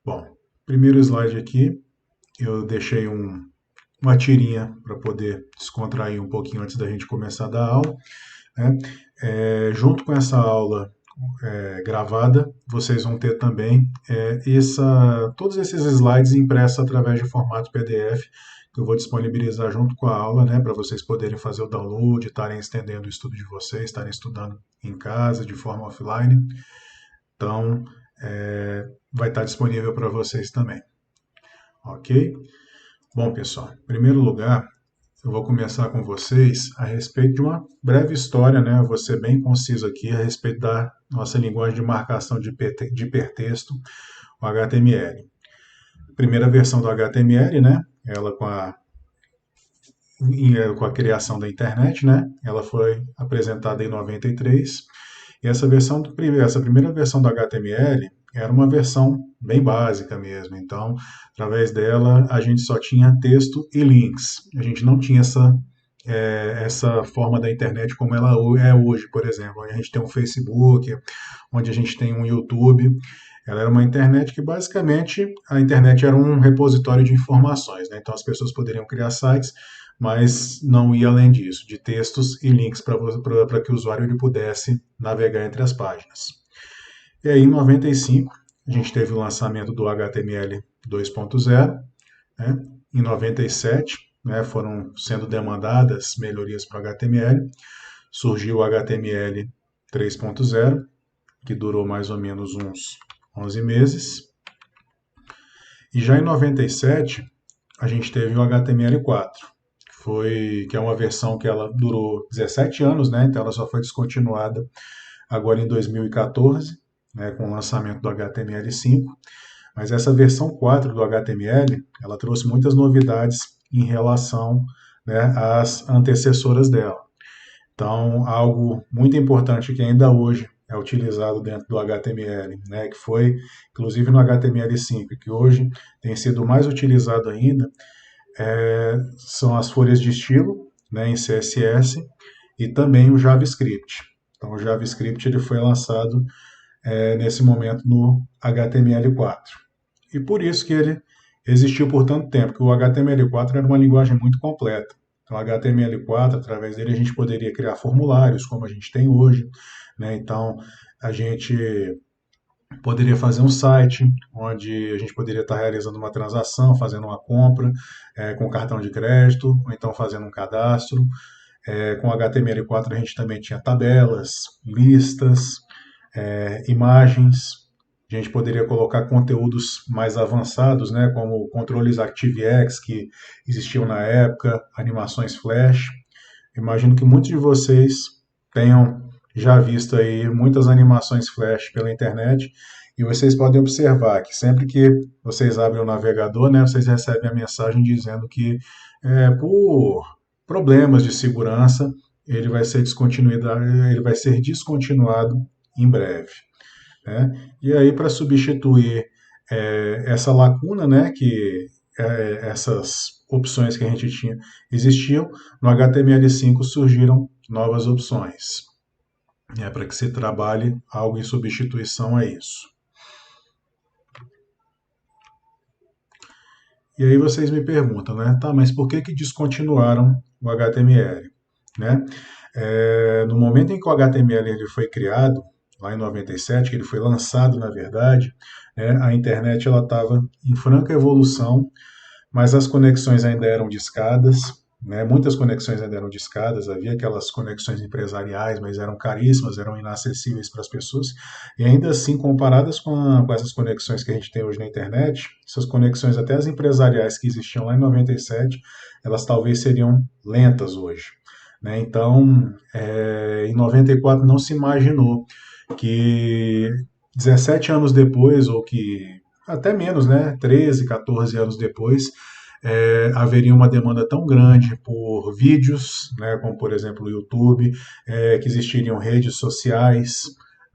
Bom, primeiro slide aqui, eu deixei uma tirinha para poder descontrair um pouquinho antes da gente começar a dar aula, né? Junto com essa aula gravada, vocês vão ter também todos esses slides impressos através de formato PDF, que eu vou disponibilizar junto com a aula, né, para vocês poderem fazer o download, estarem estendendo o estudo de vocês, estarem estudando em casa, de forma offline. Então, vai estar disponível para vocês também. Ok? Bom, pessoal, em primeiro lugar, eu vou começar com vocês a respeito de uma breve história, né? Eu vou ser bem conciso aqui a respeito da nossa linguagem de marcação de hipertexto, o HTML. Primeira versão do HTML, né? Ela com a criação da internet, né? Ela foi apresentada em 93. E essa primeira versão do HTML era uma versão bem básica mesmo. Então, através dela, a gente só tinha texto e links. A gente não tinha essa forma da internet como ela é hoje, por exemplo. Onde a gente tem um Facebook, onde a gente tem um YouTube. Ela era uma internet que, basicamente, a internet era um repositório de informações, né? Então, as pessoas poderiam criar sites, mas não ia além disso, de textos e links para que o usuário ele pudesse navegar entre as páginas. E aí, em 95, a gente teve o lançamento do HTML 2.0, né? Em 97, né, foram sendo demandadas melhorias para o HTML, surgiu o HTML 3.0, que durou mais ou menos uns 11 meses. E já em 97, a gente teve o HTML4, que é uma versão que ela durou 17 anos, né? Então ela só foi descontinuada agora em 2014, né, com o lançamento do HTML5. Mas essa versão 4 do HTML, ela trouxe muitas novidades em relação, né, às antecessoras dela. Então, algo muito importante que ainda hoje é utilizado dentro do HTML, né, que foi inclusive no HTML5, que hoje tem sido mais utilizado ainda, são as folhas de estilo, né, em CSS, e também o JavaScript. Então, o JavaScript ele foi lançado nesse momento no HTML4. E por isso que ele existiu por tanto tempo, porque o HTML4 era uma linguagem muito completa. Então, o HTML4, através dele, a gente poderia criar formulários, como a gente tem hoje, né? Então, a gente poderia fazer um site onde a gente poderia estar realizando uma transação, fazendo uma compra com cartão de crédito, ou então fazendo um cadastro. Com HTML4 a gente também tinha tabelas, listas, imagens. A gente poderia colocar conteúdos mais avançados, né, como controles ActiveX que existiam na época, animações Flash. Imagino que muitos de vocês tenham já visto aí muitas animações Flash pela internet e vocês podem observar que sempre que vocês abrem o navegador, né, vocês recebem a mensagem dizendo que por problemas de segurança ele vai ser descontinuado em breve, né? E aí para substituir essa lacuna, né, que essas opções que a gente tinha existiam, no HTML5 surgiram novas opções, né, para que se trabalhe algo em substituição a isso. E aí vocês me perguntam, né, tá, mas por que descontinuaram o HTML? Né? No momento em que o HTML ele foi criado, lá em 97, que ele foi lançado, na verdade, né, a internet estava em franca evolução, mas as conexões ainda eram discadas, né, muitas conexões ainda eram discadas, havia aquelas conexões empresariais, mas eram caríssimas, eram inacessíveis para as pessoas, e ainda assim, comparadas com essas conexões que a gente tem hoje na internet, essas conexões até as empresariais que existiam lá em 97, elas talvez seriam lentas hoje. Né? Então, em 94 não se imaginou que 17 anos depois, ou que até menos, né, 13, 14 anos depois, haveria uma demanda tão grande por vídeos, né, como por exemplo o YouTube, que existiriam redes sociais,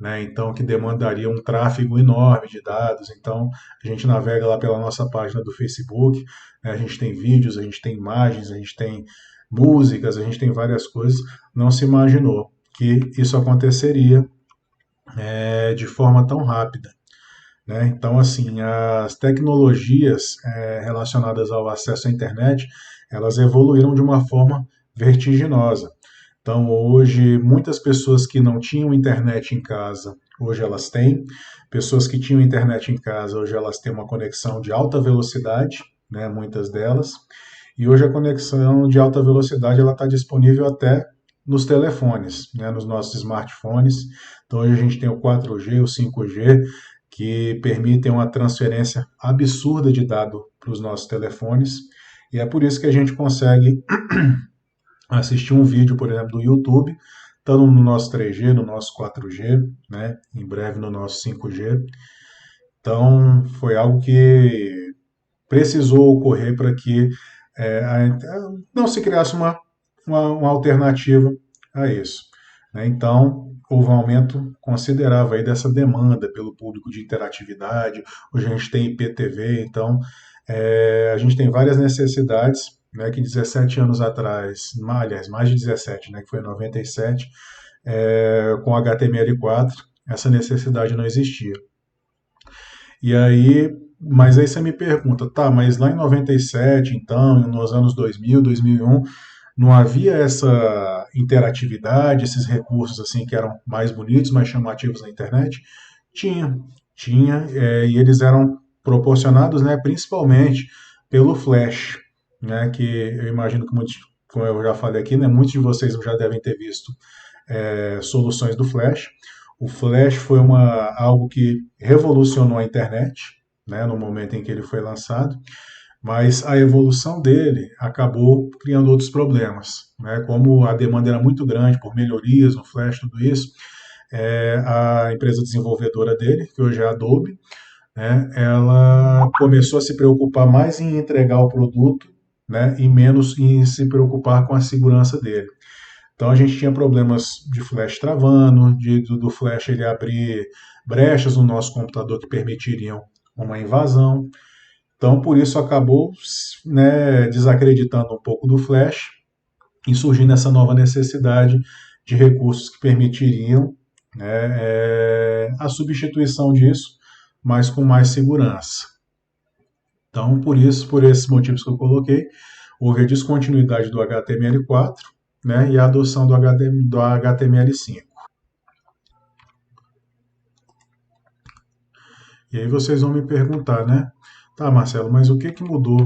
né, então que demandariam um tráfego enorme de dados. Então a gente navega lá pela nossa página do Facebook, né, a gente tem vídeos, a gente tem imagens, a gente tem músicas, a gente tem várias coisas. Não se imaginou que isso aconteceria de forma tão rápida. né? Então, assim, as tecnologias relacionadas ao acesso à internet, elas evoluíram de uma forma vertiginosa. Então, hoje, muitas pessoas que não tinham internet em casa, hoje elas têm. Pessoas que tinham internet em casa, hoje elas têm uma conexão de alta velocidade, né, muitas delas. E hoje a conexão de alta velocidade ela está disponível até nos telefones, né, nos nossos smartphones. Então, hoje a gente tem o 4G, o 5G, que permitem uma transferência absurda de dado para os nossos telefones. E é por isso que a gente consegue assistir um vídeo, por exemplo, do YouTube, estando no nosso 3G, no nosso 4G, né? Em breve no nosso 5G. Então, foi algo que precisou ocorrer para que não se criasse uma alternativa a isso, né? Então, houve um aumento considerável aí dessa demanda pelo público de interatividade. Hoje a gente tem IPTV, então a gente tem várias necessidades, né, que 17 anos atrás, aliás, mais de 17, né, que foi em 97, com HTML4, essa necessidade não existia. E aí, mas aí você me pergunta, tá, mas lá em 97, então, nos anos 2000, 2001, não havia essa interatividade, esses recursos assim que eram mais bonitos, mais chamativos na internet? Tinha, tinha, e eles eram proporcionados, né, principalmente pelo Flash, né, que eu imagino que muitos, como eu já falei aqui, né, muitos de vocês já devem ter visto soluções do Flash. O Flash foi algo que revolucionou a internet, né, no momento em que ele foi lançado, mas a evolução dele acabou criando outros problemas, né? Como a demanda era muito grande por melhorias no Flash, tudo isso, a empresa desenvolvedora dele, que hoje é a Adobe, né, ela começou a se preocupar mais em entregar o produto, né, e menos em se preocupar com a segurança dele. Então a gente tinha problemas de flash travando, do flash ele abrir brechas no nosso computador que permitiriam uma invasão. Então por isso acabou, né, desacreditando um pouco do flash e surgindo essa nova necessidade de recursos que permitiriam, né, a substituição disso, mas com mais segurança. Então por isso, por esses motivos que eu coloquei, houve a descontinuidade do HTML4, né, e a adoção do HTML5. E aí vocês vão me perguntar, né? Tá, Marcelo, mas o que, que mudou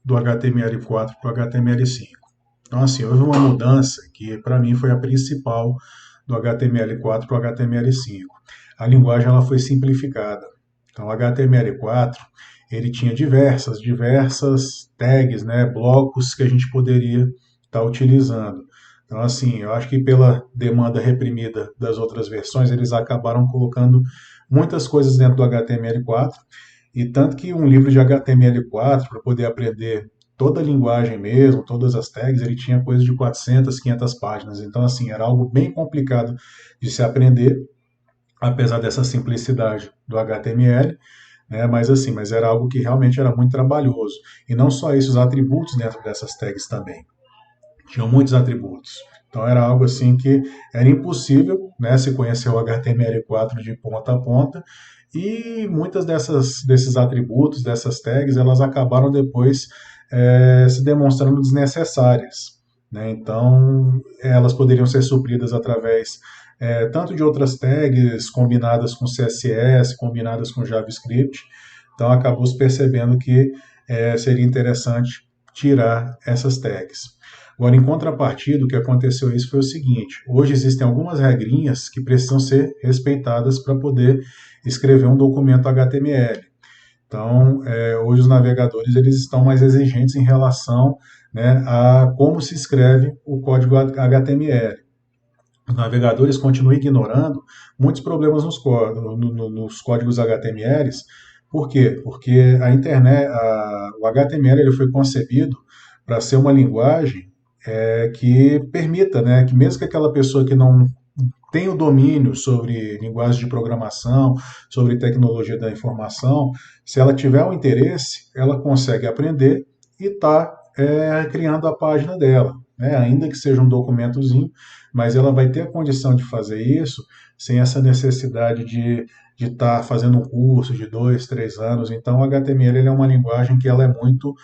do HTML4 para o HTML5? Então, assim, houve uma mudança que para mim foi a principal do HTML4 para o HTML5. A linguagem ela foi simplificada. Então, o HTML4 ele tinha diversas tags, né, blocos que a gente poderia estar utilizando. Então, assim, eu acho que pela demanda reprimida das outras versões, eles acabaram colocando muitas coisas dentro do HTML4, e tanto que um livro de HTML4, para poder aprender toda a linguagem mesmo, todas as tags, ele tinha coisa de 400, 500 páginas. Então, assim, era algo bem complicado de se aprender, apesar dessa simplicidade do HTML, né? Mas era algo que realmente era muito trabalhoso. E não só isso, os atributos dentro dessas tags também. Tinham muitos atributos. Então era algo assim que era impossível, né, se conhecer o HTML4 de ponta a ponta, e muitas desses atributos, dessas tags, elas acabaram depois se demonstrando desnecessárias, né? Então elas poderiam ser supridas através tanto de outras tags combinadas com CSS, combinadas com JavaScript. Então acabou se percebendo que seria interessante tirar essas tags. Agora, em contrapartida, o que aconteceu isso foi o seguinte: hoje existem algumas regrinhas que precisam ser respeitadas para poder escrever um documento HTML. Então, hoje os navegadores eles estão mais exigentes em relação, né, a como se escreve o código HTML. Os navegadores continuam ignorando muitos problemas nos códigos HTMLs. Por quê? Porque a internet, o HTML ele foi concebido para ser uma linguagem que permita, né, que mesmo que aquela pessoa que não tem o domínio sobre linguagem de programação, sobre tecnologia da informação, se ela tiver um interesse, ela consegue aprender e está criando a página dela. né, ainda que seja um documentozinho, mas ela vai ter a condição de fazer isso sem essa necessidade de estar fazendo um curso de 2, 3 anos. Então, o HTML ele é uma linguagem que ela é muito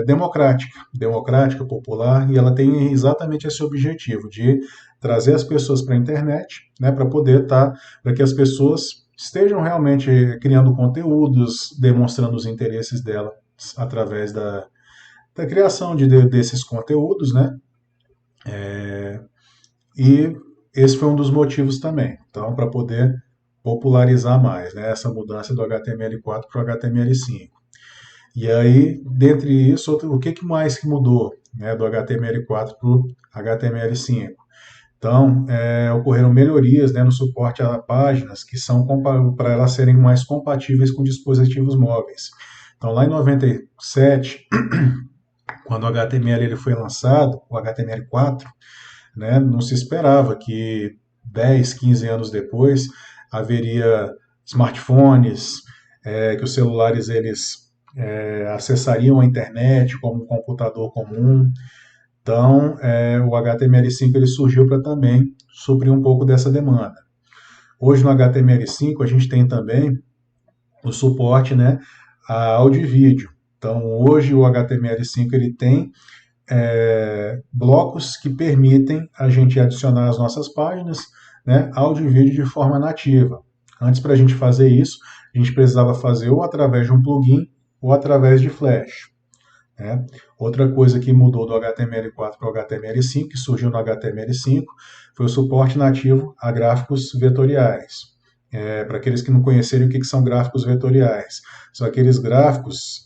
democrática, popular, e ela tem exatamente esse objetivo de trazer as pessoas para a internet, né, para poder para que as pessoas estejam realmente criando conteúdos, demonstrando os interesses dela através da criação desses conteúdos, né? E esse foi um dos motivos também. Então, para poder popularizar mais, né, essa mudança do HTML4 para o HTML5. E aí, dentre isso, o que mais que mudou, né, do HTML4 para o HTML5? Então, ocorreram melhorias, né, no suporte a páginas que são para elas serem mais compatíveis com dispositivos móveis. Então, lá em 97, quando o HTML ele foi lançado, o HTML4, né, não se esperava que 10, 15 anos depois haveria smartphones, que os celulares eles acessariam a internet como um computador comum. Então, o HTML5 ele surgiu para também suprir um pouco dessa demanda. Hoje no HTML5 a gente tem também o suporte, né, a áudio e vídeo. Então, hoje o HTML5 ele tem blocos que permitem a gente adicionar às nossas páginas, né, áudio e vídeo de forma nativa. Antes, para a gente fazer isso, a gente precisava fazer ou através de um plugin ou através de Flash. Né? Outra coisa que mudou do HTML4 para o HTML5, que surgiu no HTML5, foi o suporte nativo a gráficos vetoriais. Para aqueles que não conhecerem o que são gráficos vetoriais, são aqueles gráficos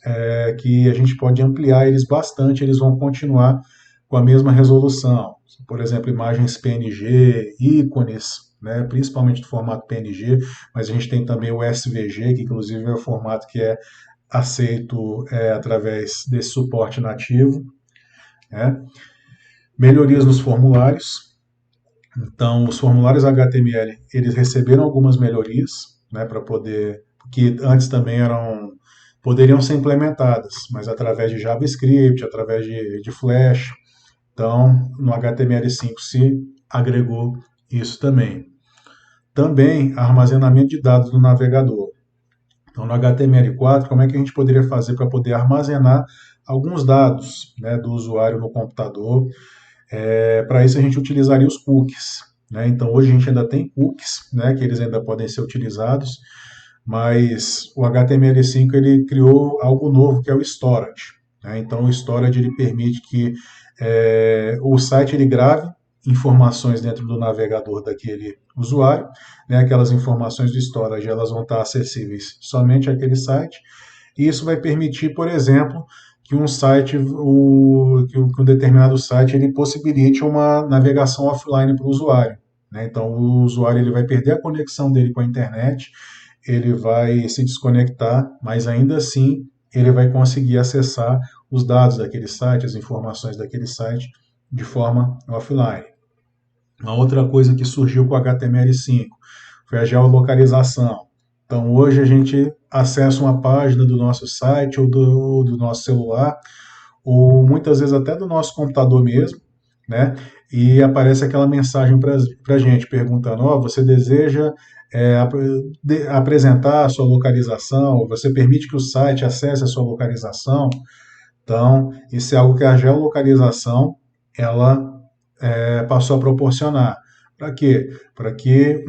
que a gente pode ampliar eles bastante, eles vão continuar com a mesma resolução. Por exemplo, imagens PNG, ícones, né, principalmente do formato PNG, mas a gente tem também o SVG, que inclusive é o formato que é aceito através desse suporte nativo. Né? Melhorias nos formulários. Então, os formulários HTML, eles receberam algumas melhorias, né, para poder, que antes também poderiam ser implementadas, mas através de JavaScript, através de Flash. Então, no HTML5 se agregou isso também. Também armazenamento de dados no navegador. Então, no HTML4, como é que a gente poderia fazer para poder armazenar alguns dados, né, do usuário no computador? Para isso, a gente utilizaria os cookies. Né? Então, hoje a gente ainda tem cookies, né, que eles ainda podem ser utilizados, mas o HTML5 ele criou algo novo, que é o storage. Né? Então, o storage ele permite que o site ele grave informações dentro do navegador daquele usuário, né, aquelas informações do storage elas vão estar acessíveis somente àquele site, e isso vai permitir, por exemplo, que um site, que um determinado site ele possibilite uma navegação offline para o usuário. Né? Então o usuário ele vai perder a conexão dele com a internet, ele vai se desconectar, mas ainda assim ele vai conseguir acessar os dados daquele site, as informações daquele site de forma offline. Uma outra coisa que surgiu com o HTML5 foi a geolocalização. Então, hoje a gente acessa uma página do nosso site ou do nosso celular, ou muitas vezes até do nosso computador mesmo, né? E aparece aquela mensagem para a gente perguntando: oh, você deseja apresentar a sua localização? Você permite que o site acesse a sua localização? Então, isso é algo que a geolocalização ela passou a proporcionar. Para quê? Para que,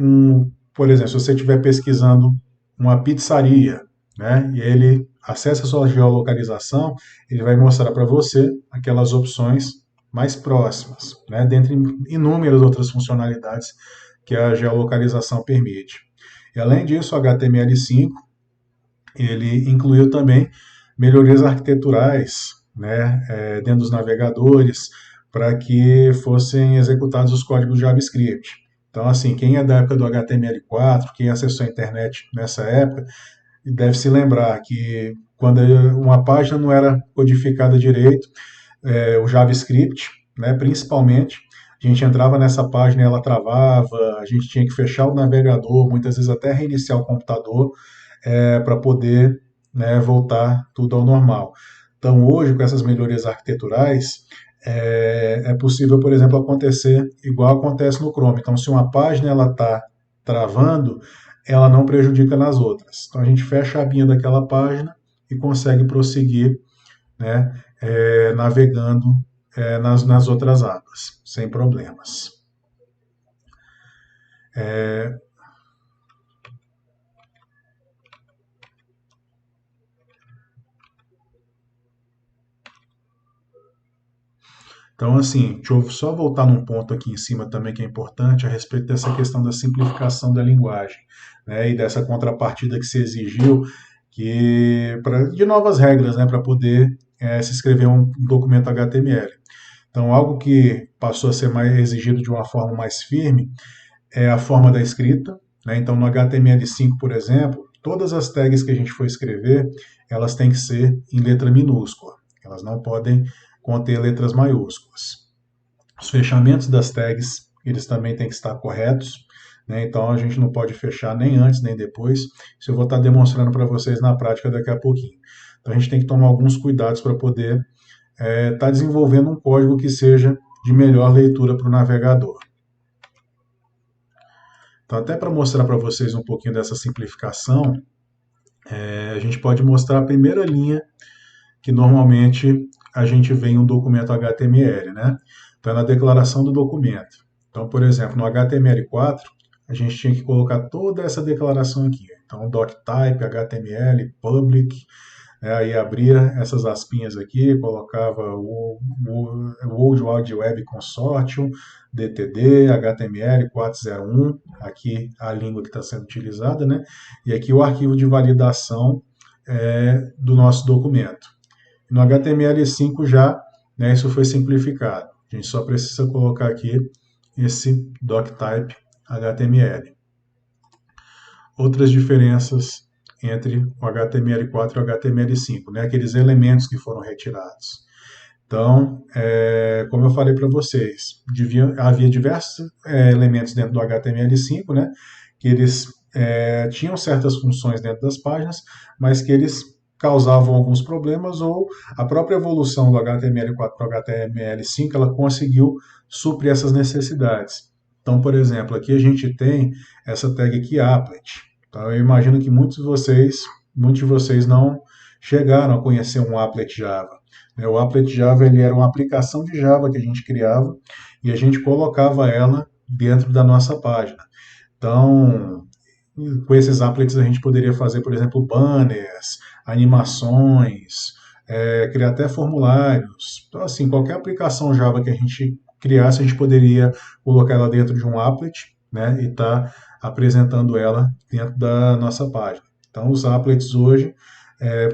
por exemplo, se você estiver pesquisando uma pizzaria, né, e ele acessa a sua geolocalização, ele vai mostrar para você aquelas opções mais próximas, né, dentre inúmeras outras funcionalidades que a geolocalização permite. E além disso, o HTML5 ele incluiu também melhorias arquiteturais, né, dentro dos navegadores, para que fossem executados os códigos JavaScript. Então, assim, quem é da época do HTML4, quem acessou a internet nessa época, deve se lembrar que quando uma página não era codificada direito, o JavaScript, né, principalmente, a gente entrava nessa página e ela travava, a gente tinha que fechar o navegador, muitas vezes até reiniciar o computador para poder, né, voltar tudo ao normal. Então, hoje, com essas melhorias arquiteturais, é possível, por exemplo, acontecer igual acontece no Chrome. Então, se uma página ela está travando, ela não prejudica nas outras. Então, a gente fecha a abinha daquela página e consegue prosseguir, né, navegando nas outras abas, sem problemas. Então, assim, deixa eu só voltar num ponto aqui em cima também que é importante a respeito dessa questão da simplificação da linguagem, né, e dessa contrapartida que se exigiu de novas regras, né, para poder se escrever um documento HTML. Então, algo que passou a ser mais exigido de uma forma mais firme é a forma da escrita, né? Então, no HTML5, por exemplo, todas as tags que a gente for escrever, elas têm que ser em letra minúscula. Elas não podem conter letras maiúsculas. Os fechamentos das tags, eles também têm que estar corretos, né? Então, a gente não pode fechar nem antes nem depois. Isso eu vou estar demonstrando para vocês na prática daqui a pouquinho. Então, a gente tem que tomar alguns cuidados para poder estar desenvolvendo um código que seja de melhor leitura para o navegador. Então, até para mostrar para vocês um pouquinho dessa simplificação, a gente pode mostrar a primeira linha que normalmente a gente vê em um documento HTML, né? Então, é na declaração do documento. Então, por exemplo, no HTML4, a gente tinha que colocar toda essa declaração aqui. Então, doctype, HTML, public, aí abria essas aspinhas aqui, colocava o World Wide Web Consortium, DTD, HTML 401, aqui a língua que está sendo utilizada, né? E aqui o arquivo de validação do nosso documento. No HTML5 já, né, isso foi simplificado. A gente só precisa colocar aqui esse doctype HTML. Outras diferenças entre o HTML4 e o HTML5, né? Aqueles elementos que foram retirados. Então, como eu falei para vocês, havia diversos elementos dentro do HTML5, né? Que eles tinham certas funções dentro das páginas, mas que eles causavam alguns problemas, ou a própria evolução do HTML4 para o HTML5 ela conseguiu suprir essas necessidades. Então, por exemplo, aqui a gente tem essa tag aqui, applet. Então, eu imagino que muitos de vocês não chegaram a conhecer um applet Java. O applet Java ele era uma aplicação de Java que a gente criava e a gente colocava ela dentro da nossa página. Então, com esses applets a gente poderia fazer, por exemplo, banners, animações, criar até formulários. Então, assim, qualquer aplicação Java que a gente criasse, a gente poderia colocar ela dentro de um applet, né, e estar apresentando ela dentro da nossa página. Então, os applets hoje,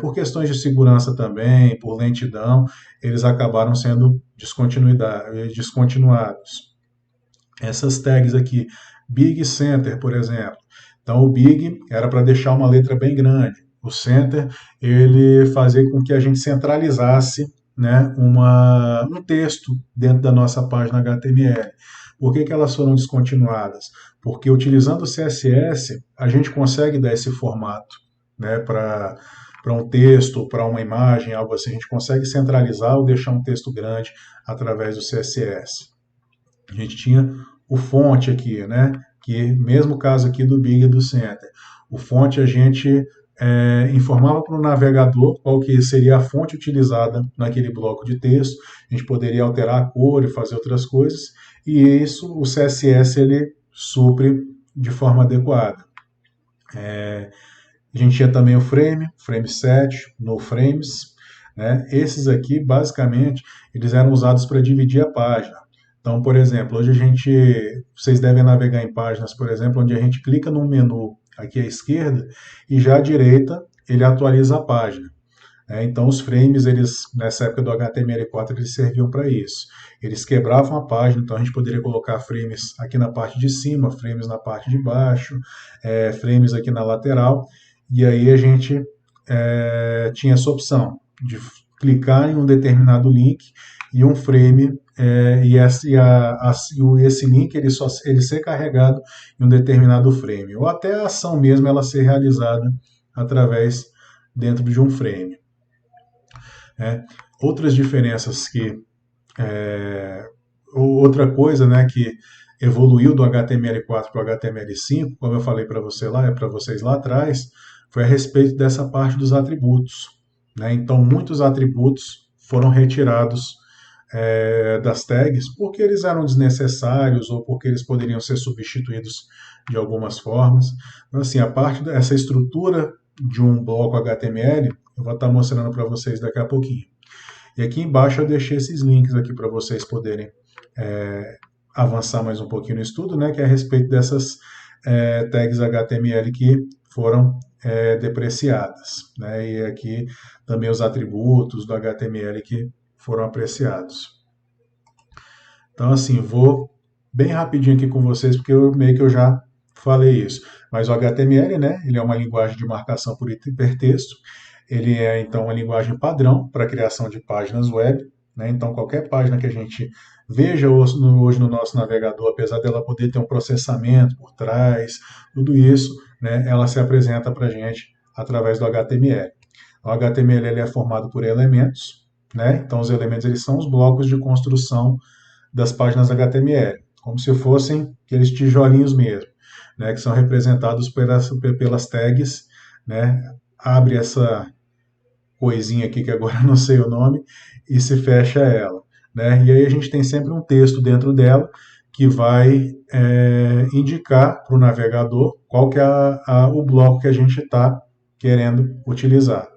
por questões de segurança também, por lentidão, eles acabaram sendo descontinuados. Essas tags aqui, Big Center, por exemplo. Então, o Big era para deixar uma letra bem grande. O Center, ele fazia com que a gente centralizasse, né, um texto dentro da nossa página HTML. Por que elas foram descontinuadas? Porque utilizando o CSS, a gente consegue dar esse formato, né, para um texto, para uma imagem, algo assim. A gente consegue centralizar ou deixar um texto grande através do CSS. A gente tinha o fonte aqui, né, que mesmo caso aqui do Big e do Center. O fonte a gente informava para o navegador qual que seria a fonte utilizada naquele bloco de texto. A gente poderia alterar a cor e fazer outras coisas. E isso o CSS ele supre de forma adequada. A gente tinha também o frame set, no frames, né? Esses aqui, basicamente, eles eram usados para dividir a página. Então, por exemplo, hoje vocês devem navegar em páginas, por exemplo, onde a gente clica num menu aqui à esquerda e já à direita ele atualiza a página. Então, os frames, nessa época do HTML4, eles serviam para isso. Eles quebravam a página, então a gente poderia colocar frames aqui na parte de cima, frames na parte de baixo, frames aqui na lateral, e aí a gente tinha essa opção de clicar em um determinado link e um frame, e esse link ele ser carregado em um determinado frame, ou até a ação mesmo ela ser realizada através dentro de um frame. Outras diferenças que Outra coisa, né, que evoluiu do HTML4 para o HTML5, como eu falei para para vocês lá atrás, foi a respeito dessa parte dos atributos, né? Então, muitos atributos foram retirados das tags porque eles eram desnecessários ou porque eles poderiam ser substituídos de algumas formas. Então, assim, a parte dessa estrutura de um bloco HTML, eu vou estar mostrando para vocês daqui a pouquinho. E aqui embaixo eu deixei esses links aqui para vocês poderem avançar mais um pouquinho no estudo, né, que é a respeito dessas tags HTML que foram depreciadas, né, e aqui também os atributos do HTML que foram apreciados. Então, assim, vou bem rapidinho aqui com vocês, porque eu meio que eu já falei isso. Mas o HTML, né, ele é uma linguagem de marcação por hipertexto. Ele é, então, uma linguagem padrão para a criação de páginas web. Né? Então, qualquer página que a gente veja hoje no nosso navegador, apesar dela poder ter um processamento por trás, tudo isso, né, ela se apresenta para a gente através do HTML. O HTML ele é formado por elementos, né? Então, os elementos eles são os blocos de construção das páginas HTML, como se fossem aqueles tijolinhos mesmo, né, que são representados pelas tags, né, abre essa coisinha aqui que agora não sei o nome e se fecha ela, né, e aí a gente tem sempre um texto dentro dela que vai indicar para o navegador qual que é o bloco que a gente está querendo utilizar.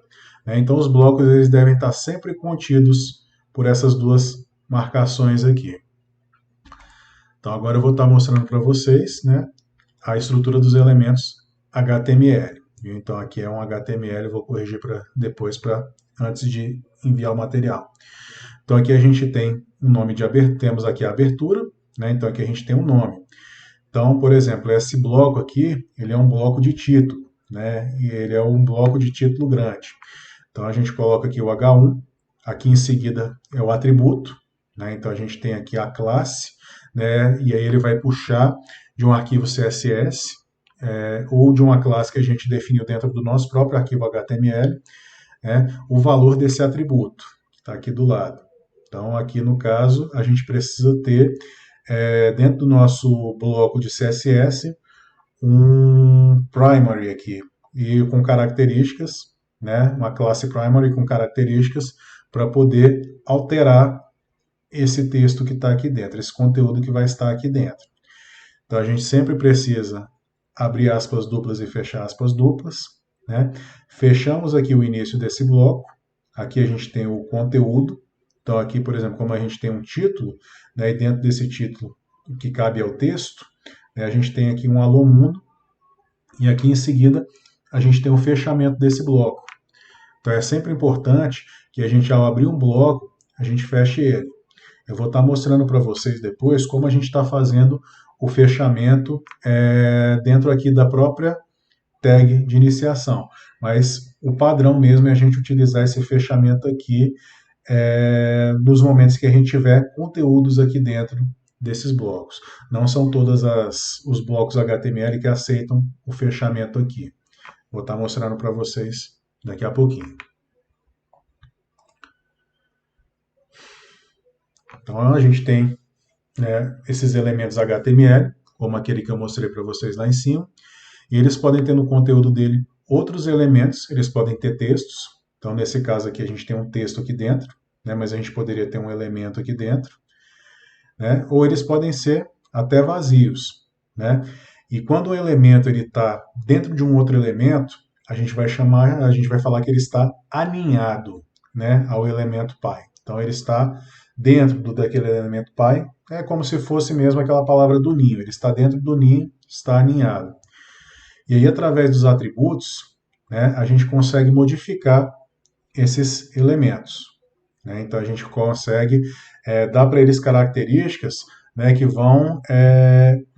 Né? Então os blocos eles devem estar sempre contidos por essas duas marcações aqui. Então agora eu vou estar mostrando para vocês, né, a estrutura dos elementos HTML. Então aqui é um HTML, eu vou corrigir para depois, antes de enviar o material. Então aqui a gente tem um nome de abertura, temos aqui a abertura, né, então aqui a gente tem um nome. Então, por exemplo, esse bloco aqui, ele é um bloco de título, né, e ele é um bloco de título grande. Então a gente coloca aqui o H1, aqui em seguida é o atributo, né, então a gente tem aqui a classe, né, e aí ele vai puxar de um arquivo CSS ou de uma classe que a gente definiu dentro do nosso próprio arquivo HTML, o valor desse atributo, que está aqui do lado. Então, aqui no caso, a gente precisa ter, dentro do nosso bloco de CSS, um primary aqui, e com características, né, uma classe primary com características para poder alterar esse texto que está aqui dentro, esse conteúdo que vai estar aqui dentro. Então a gente sempre precisa abrir aspas duplas e fechar aspas duplas. Né? Fechamos aqui o início desse bloco. Aqui a gente tem o conteúdo. Então aqui, por exemplo, como a gente tem um título, né, e dentro desse título o que cabe é o texto, né, a gente tem aqui um alô mundo. E aqui em seguida a gente tem o fechamento desse bloco. Então é sempre importante que a gente, ao abrir um bloco, a gente feche ele. Eu vou estar mostrando para vocês depois como a gente está fazendo o fechamento dentro aqui da própria tag de iniciação. Mas o padrão mesmo é a gente utilizar esse fechamento aqui nos momentos que a gente tiver conteúdos aqui dentro desses blocos. Não são todos os blocos HTML que aceitam o fechamento aqui. Vou estar mostrando para vocês daqui a pouquinho. Então a gente tem esses elementos HTML, como aquele que eu mostrei para vocês lá em cima, e eles podem ter no conteúdo dele outros elementos, eles podem ter textos. Então nesse caso aqui a gente tem um texto aqui dentro, né, mas a gente poderia ter um elemento aqui dentro, né, ou eles podem ser até vazios, né? E quando o elemento ele está dentro de um outro elemento, a gente vai falar que ele está aninhado, né, ao elemento pai. Então ele está dentro daquele elemento pai, é como se fosse mesmo aquela palavra do ninho. Ele está dentro do ninho, está aninhado. E aí, através dos atributos, né, a gente consegue modificar esses elementos. Né? Então a gente consegue dar para eles características, né, que vão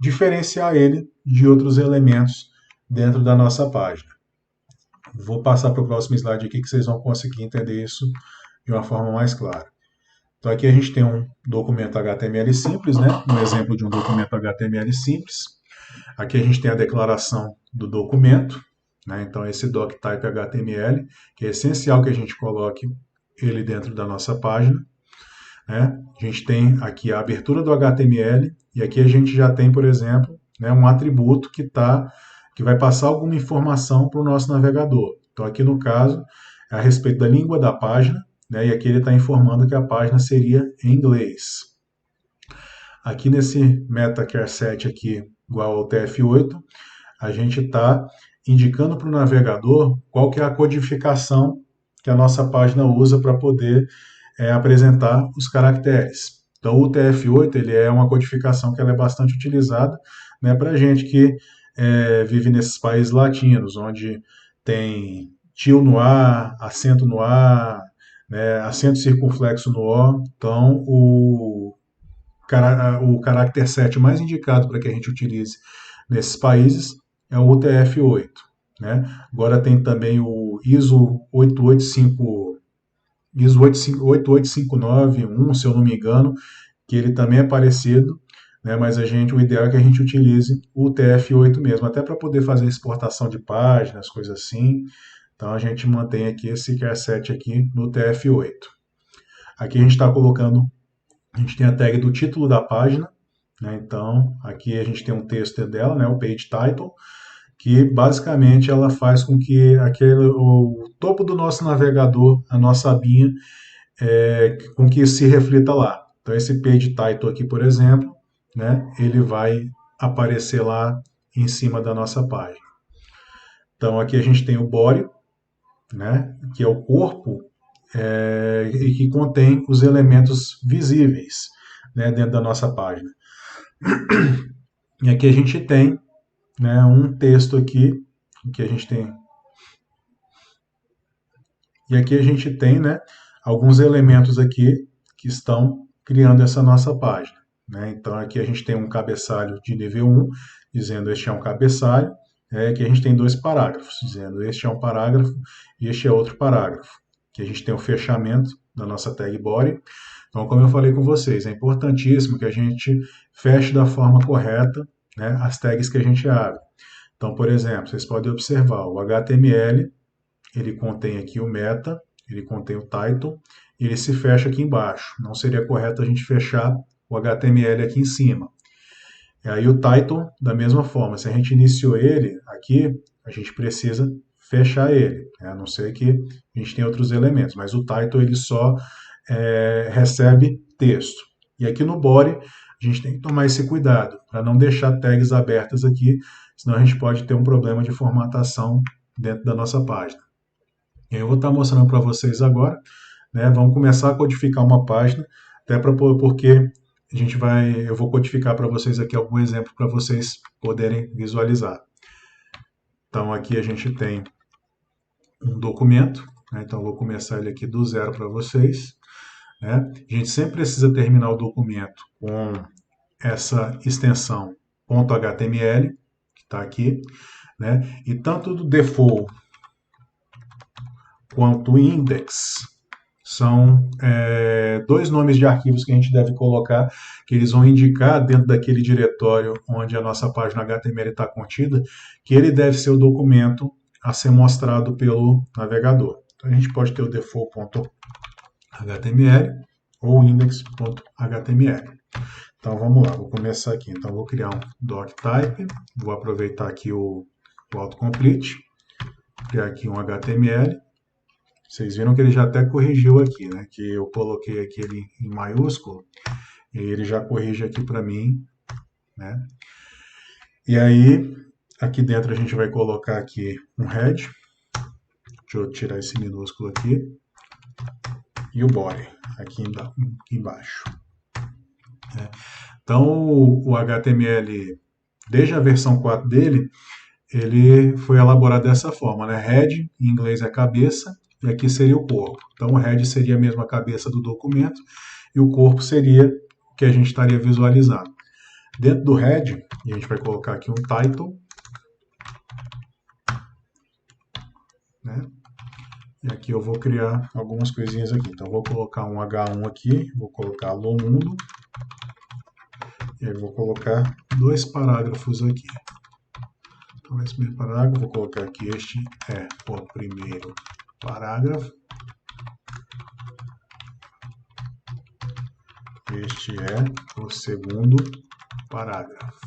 diferenciar ele de outros elementos dentro da nossa página. Vou passar para o próximo slide aqui que vocês vão conseguir entender isso de uma forma mais clara. Então aqui a gente tem um documento HTML simples, né? Um exemplo de um documento HTML simples. Aqui a gente tem a declaração do documento, né? Então esse doctype HTML, que é essencial que a gente coloque ele dentro da nossa página. né? A gente tem aqui a abertura do HTML e aqui a gente já tem, por exemplo, né, um atributo que vai passar alguma informação para o nosso navegador. Então, aqui no caso, é a respeito da língua da página, né, e aqui ele está informando que a página seria em inglês. Aqui nesse MetaCare7 aqui, igual ao TF8, a gente está indicando para o navegador qual que é a codificação que a nossa página usa para poder apresentar os caracteres. Então, o TF8 ele é uma codificação que ela é bastante utilizada, né, para a gente que vive nesses países latinos, onde tem tio no A, acento no A, né, acento circunflexo no O. Então, o caráter 7 mais indicado para que a gente utilize nesses países é o UTF-8. Né? Agora tem também o ISO 885, ISO 88591, se eu não me engano, que ele também é parecido, né? Mas o ideal é que a gente utilize o UTF-8 mesmo, até para poder fazer exportação de páginas, coisas assim. Então a gente mantém aqui esse CARE7 aqui no UTF-8. Aqui a gente está colocando, a gente tem a tag do título da página, né? Então aqui a gente tem um texto dela, né? O page title, que basicamente ela faz com que o topo do nosso navegador, a nossa abinha, com que isso se reflita lá. Então esse page title aqui, por exemplo, né? Ele vai aparecer lá em cima da nossa página. Então aqui a gente tem o body, né? Que é o corpo e que contém os elementos visíveis, né, dentro da nossa página. E aqui a gente tem, né, um texto aqui que a gente tem. E aqui a gente tem, né, alguns elementos aqui que estão criando essa nossa página. Né? Então aqui a gente tem um cabeçalho de nível 1, dizendo este é um cabeçalho. Aqui a gente tem dois parágrafos, dizendo este é um parágrafo e este é outro parágrafo. Aqui a gente tem o fechamento da nossa tag body. Então, como eu falei com vocês, é importantíssimo que a gente feche da forma correta, né, as tags que a gente abre. Então, por exemplo, vocês podem observar, o HTML, ele contém aqui o meta, ele contém o title, e ele se fecha aqui embaixo. Não seria correto a gente fechar o HTML aqui em cima. E aí o title, da mesma forma, se a gente iniciou ele aqui, a gente precisa fechar ele, né? A não ser que a gente tenha outros elementos, mas o title ele só recebe texto. E aqui no body, a gente tem que tomar esse cuidado, para não deixar tags abertas aqui, senão a gente pode ter um problema de formatação dentro da nossa página. Eu vou estar mostrando para vocês agora, né? Vamos começar a codificar uma página, até porque eu vou codificar para vocês aqui algum exemplo para vocês poderem visualizar. Então aqui a gente tem um documento, né? Então eu vou começar ele aqui do zero para vocês. Né? A gente sempre precisa terminar o documento com essa extensão .html, que está aqui, né? E tanto do default quanto o index são dois nomes de arquivos que a gente deve colocar, que eles vão indicar dentro daquele diretório onde a nossa página HTML está contida, que ele deve ser o documento a ser mostrado pelo navegador. Então a gente pode ter o default.html ou index.html. Então vamos lá, vou começar aqui. Então vou criar um doctype, vou aproveitar aqui o autocomplete, criar aqui um HTML. Vocês viram que ele já até corrigiu aqui, né? Que eu coloquei aqui ele em maiúsculo e ele já corrige aqui para mim, né? E aí, aqui dentro a gente vai colocar aqui um head. Deixa eu tirar esse minúsculo aqui. E o body, aqui embaixo. Então, o HTML, desde a versão 4 dele, ele foi elaborado dessa forma, né? Head, em inglês é cabeça, e aqui seria o corpo. Então, o head seria a mesma cabeça do documento, e o corpo seria o que a gente estaria visualizando. Dentro do head, a gente vai colocar aqui um title, né? E aqui eu vou criar algumas coisinhas aqui. Então, vou colocar um H1 aqui, vou colocar Alô Mundo, e aí vou colocar dois parágrafos aqui. Então, nesse primeiro parágrafo, vou colocar aqui, este é o primeiro parágrafo. Este é o segundo parágrafo.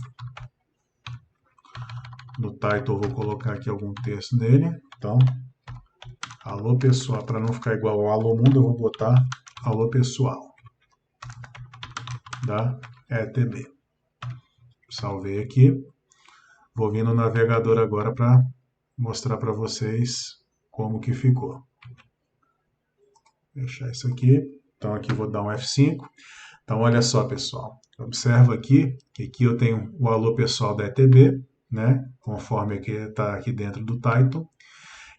No title eu vou colocar aqui algum texto dele. Então, alô pessoal, para não ficar igual ao alô mundo, eu vou botar alô pessoal da ETB. Salvei aqui. Vou vir no navegador agora para mostrar para vocês como que ficou. Vou deixar isso aqui. Então aqui vou dar um F5. Então olha só, pessoal. Observa aqui que aqui eu tenho o alô pessoal da ETB, né? Conforme aqui está aqui dentro do title.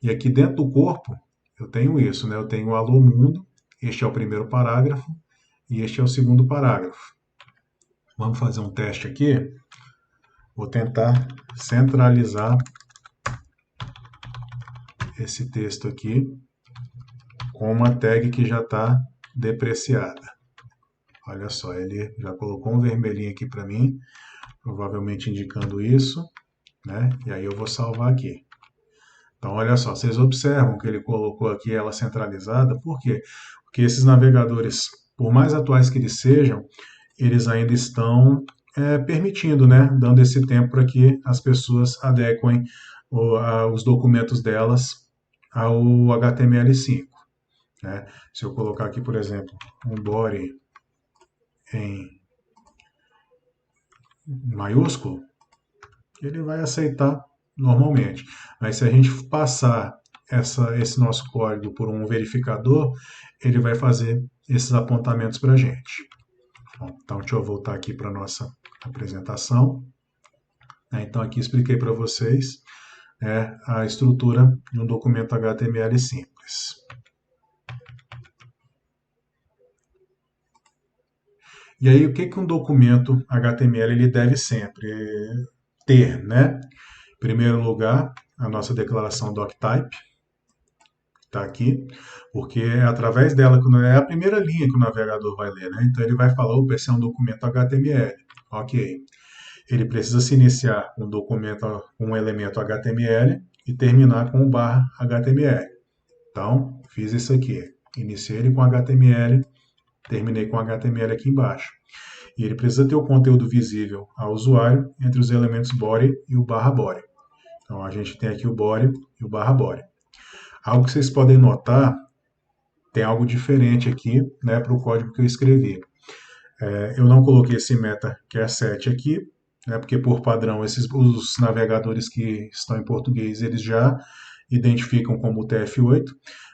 E aqui dentro do corpo eu tenho isso, né? Eu tenho o alô mundo. Este é o primeiro parágrafo e este é o segundo parágrafo. Vamos fazer um teste aqui. Vou tentar centralizar esse texto aqui com uma tag que já está depreciada. Olha só, ele já colocou um vermelhinho aqui para mim, provavelmente indicando isso, né? E aí eu vou salvar aqui. Então, olha só, vocês observam que ele colocou aqui ela centralizada, por quê? Porque esses navegadores, por mais atuais que eles sejam, eles ainda estão permitindo, né? Dando esse tempo para que as pessoas adequem os documentos delas ao HTML5. Né? Se eu colocar aqui, por exemplo, um body em maiúsculo, ele vai aceitar normalmente. Mas se a gente passar esse nosso código por um verificador, ele vai fazer esses apontamentos para a gente. Bom, então, deixa eu voltar aqui para a nossa apresentação. Então, aqui expliquei para vocês a estrutura de um documento HTML simples. E aí, o que um documento HTML ele deve sempre ter, né? Em primeiro lugar, a nossa declaração doctype, que está aqui, porque é através dela que é a primeira linha que o navegador vai ler, né? Então, ele vai falar, opa, esse é um documento HTML. Ok. Ele precisa se iniciar com um documento, com um elemento HTML e terminar com o barra HTML. Então, fiz isso aqui. Iniciei ele com HTML, terminei com HTML aqui embaixo. E ele precisa ter o conteúdo visível ao usuário entre os elementos body e o barra body. Então, a gente tem aqui o body e o barra body. Algo que vocês podem notar, tem algo diferente aqui, né, para o código que eu escrevi. Eu não coloquei esse meta que é 7 aqui, né, porque por padrão os navegadores que estão em português eles já identificam como TF8,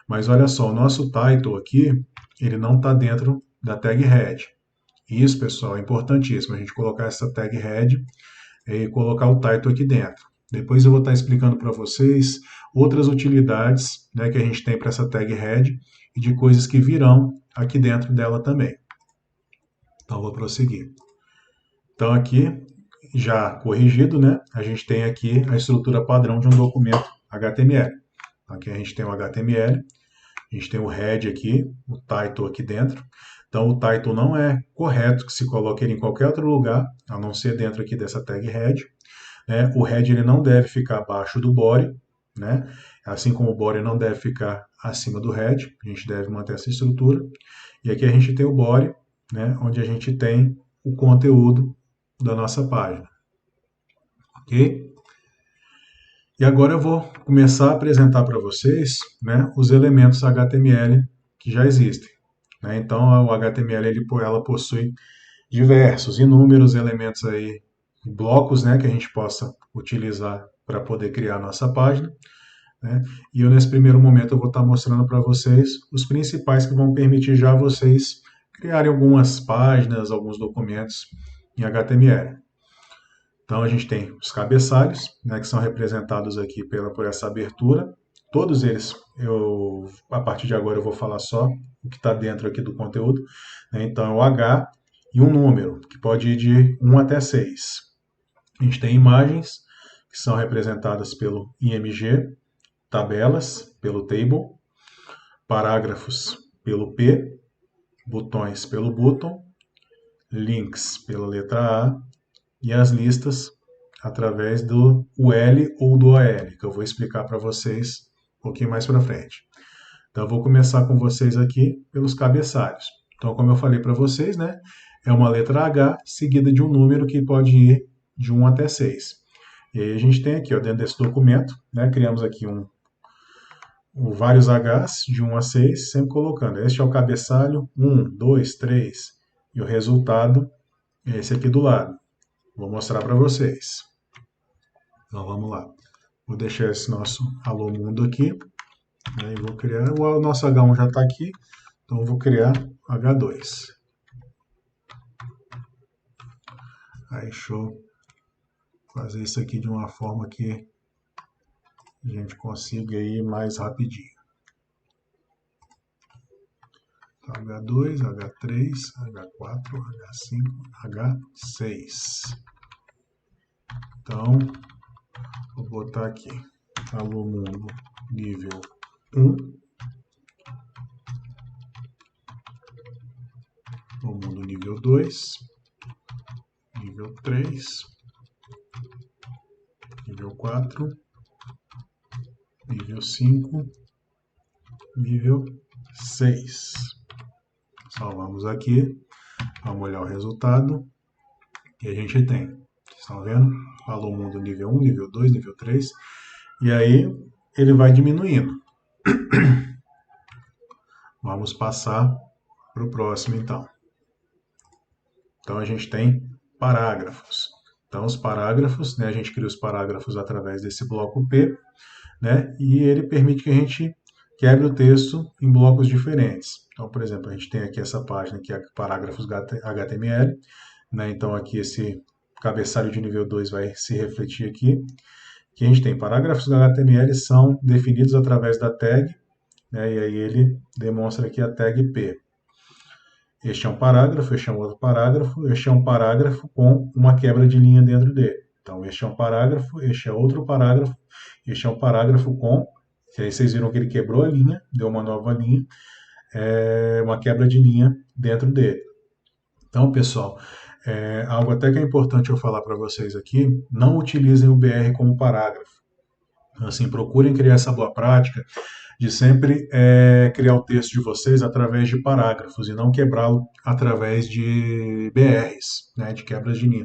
mas olha só, o nosso title aqui ele não está dentro da tag head. Isso, pessoal, é importantíssimo a gente colocar essa tag head e colocar o title aqui dentro. Depois eu vou estar explicando para vocês outras utilidades, né, que a gente tem para essa tag head e de coisas que virão aqui dentro dela também. Então vou prosseguir. Então aqui já corrigido, né? A gente tem aqui a estrutura padrão de um documento HTML. Aqui a gente tem o HTML, a gente tem o head aqui, o title aqui dentro. Então o title não é correto que se coloque ele em qualquer outro lugar, a não ser dentro aqui dessa tag head. O head ele não deve ficar abaixo do body, né? Assim como o body não deve ficar acima do head, a gente deve manter essa estrutura. E aqui a gente tem o body, né? Onde a gente tem o conteúdo da nossa página. Ok? E agora eu vou começar a apresentar para vocês, né, os elementos HTML que já existem. Né? Então, o HTML ela possui diversos, inúmeros elementos aí, blocos, né, que a gente possa utilizar para poder criar a nossa página. Né? E eu, nesse primeiro momento, eu vou estar mostrando para vocês os principais que vão permitir já vocês criarem algumas páginas, alguns documentos em HTML. Então a gente tem os cabeçalhos, né, que são representados aqui por essa abertura. Todos eles, a partir de agora eu vou falar só o que está dentro aqui do conteúdo. Né? Então é o H e um número, que pode ir de 1 até 6. A gente tem imagens, que são representadas pelo IMG, tabelas pelo table, parágrafos pelo P, botões pelo button, links pela letra A, e as listas através do UL ou do OL, que eu vou explicar para vocês um pouquinho mais para frente. Então, eu vou começar com vocês aqui pelos cabeçalhos. Então, como eu falei para vocês, né, é uma letra H seguida de um número que pode ir de 1 até 6. E aí a gente tem aqui, ó, dentro desse documento, né, criamos aqui vários Hs de 1 a 6, sempre colocando. Este é o cabeçalho, 1, 2, 3, e o resultado é esse aqui do lado. Vou mostrar para vocês. Então vamos lá. Vou deixar esse nosso Alô Mundo aqui. Aí vou criar. O nosso H1 já está aqui. Então eu vou criar H2. Aí deixa eu fazer isso aqui de uma forma que a gente consiga ir mais rapidinho. Então, H2, H3, H4, H5, H6. Então, vou botar aqui Alô Mundo nível 1. Alô Mundo nível 2. Nível 3. Nível 4. Nível 5. Nível 6. Salvamos aqui. Vamos olhar o resultado. E a gente tem, vocês estão vendo? Alô Mundo nível 1, nível 2, nível 3. E aí ele vai diminuindo. Vamos passar para o próximo então. Então a gente tem parágrafos. Então os parágrafos, né, a gente cria os parágrafos através desse bloco P, né, e ele permite que a gente quebre o texto em blocos diferentes. Então, por exemplo, a gente tem aqui essa página que é parágrafos HTML, né, então aqui esse cabeçalho de nível 2 vai se refletir aqui. Que a gente tem parágrafos HTML são definidos através da tag, né, e aí ele demonstra aqui a tag P. Este é um parágrafo, este é um outro parágrafo, este é um parágrafo com uma quebra de linha dentro dele. Então, este é um parágrafo, este é outro parágrafo, este é um parágrafo com... Aí vocês viram que ele quebrou a linha, deu uma nova linha, uma quebra de linha dentro dele. Então, pessoal, algo até que é importante eu falar para vocês aqui, não utilizem o BR como parágrafo. Assim, procurem criar essa boa prática de sempre criar o texto de vocês através de parágrafos e não quebrá-lo através de BRs, né, de quebras de linha.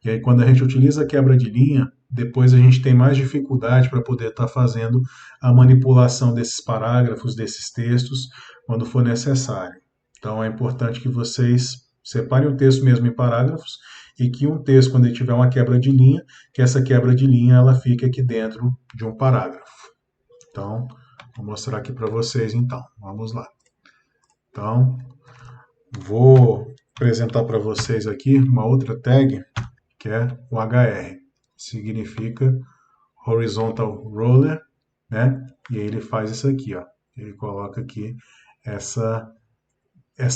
E aí, quando a gente utiliza a quebra de linha, depois a gente tem mais dificuldade para poder estar fazendo a manipulação desses parágrafos, desses textos, quando for necessário. Então, é importante que vocês separem o texto mesmo em parágrafos e que um texto, quando ele tiver uma quebra de linha, que essa quebra de linha ela fique aqui dentro de um parágrafo. Então, vou mostrar aqui para vocês então. Vamos lá. Então, vou apresentar para vocês aqui uma outra tag, que é o HR. Significa Horizontal Roller, né? E aí ele faz isso aqui, ó. Ele coloca aqui essa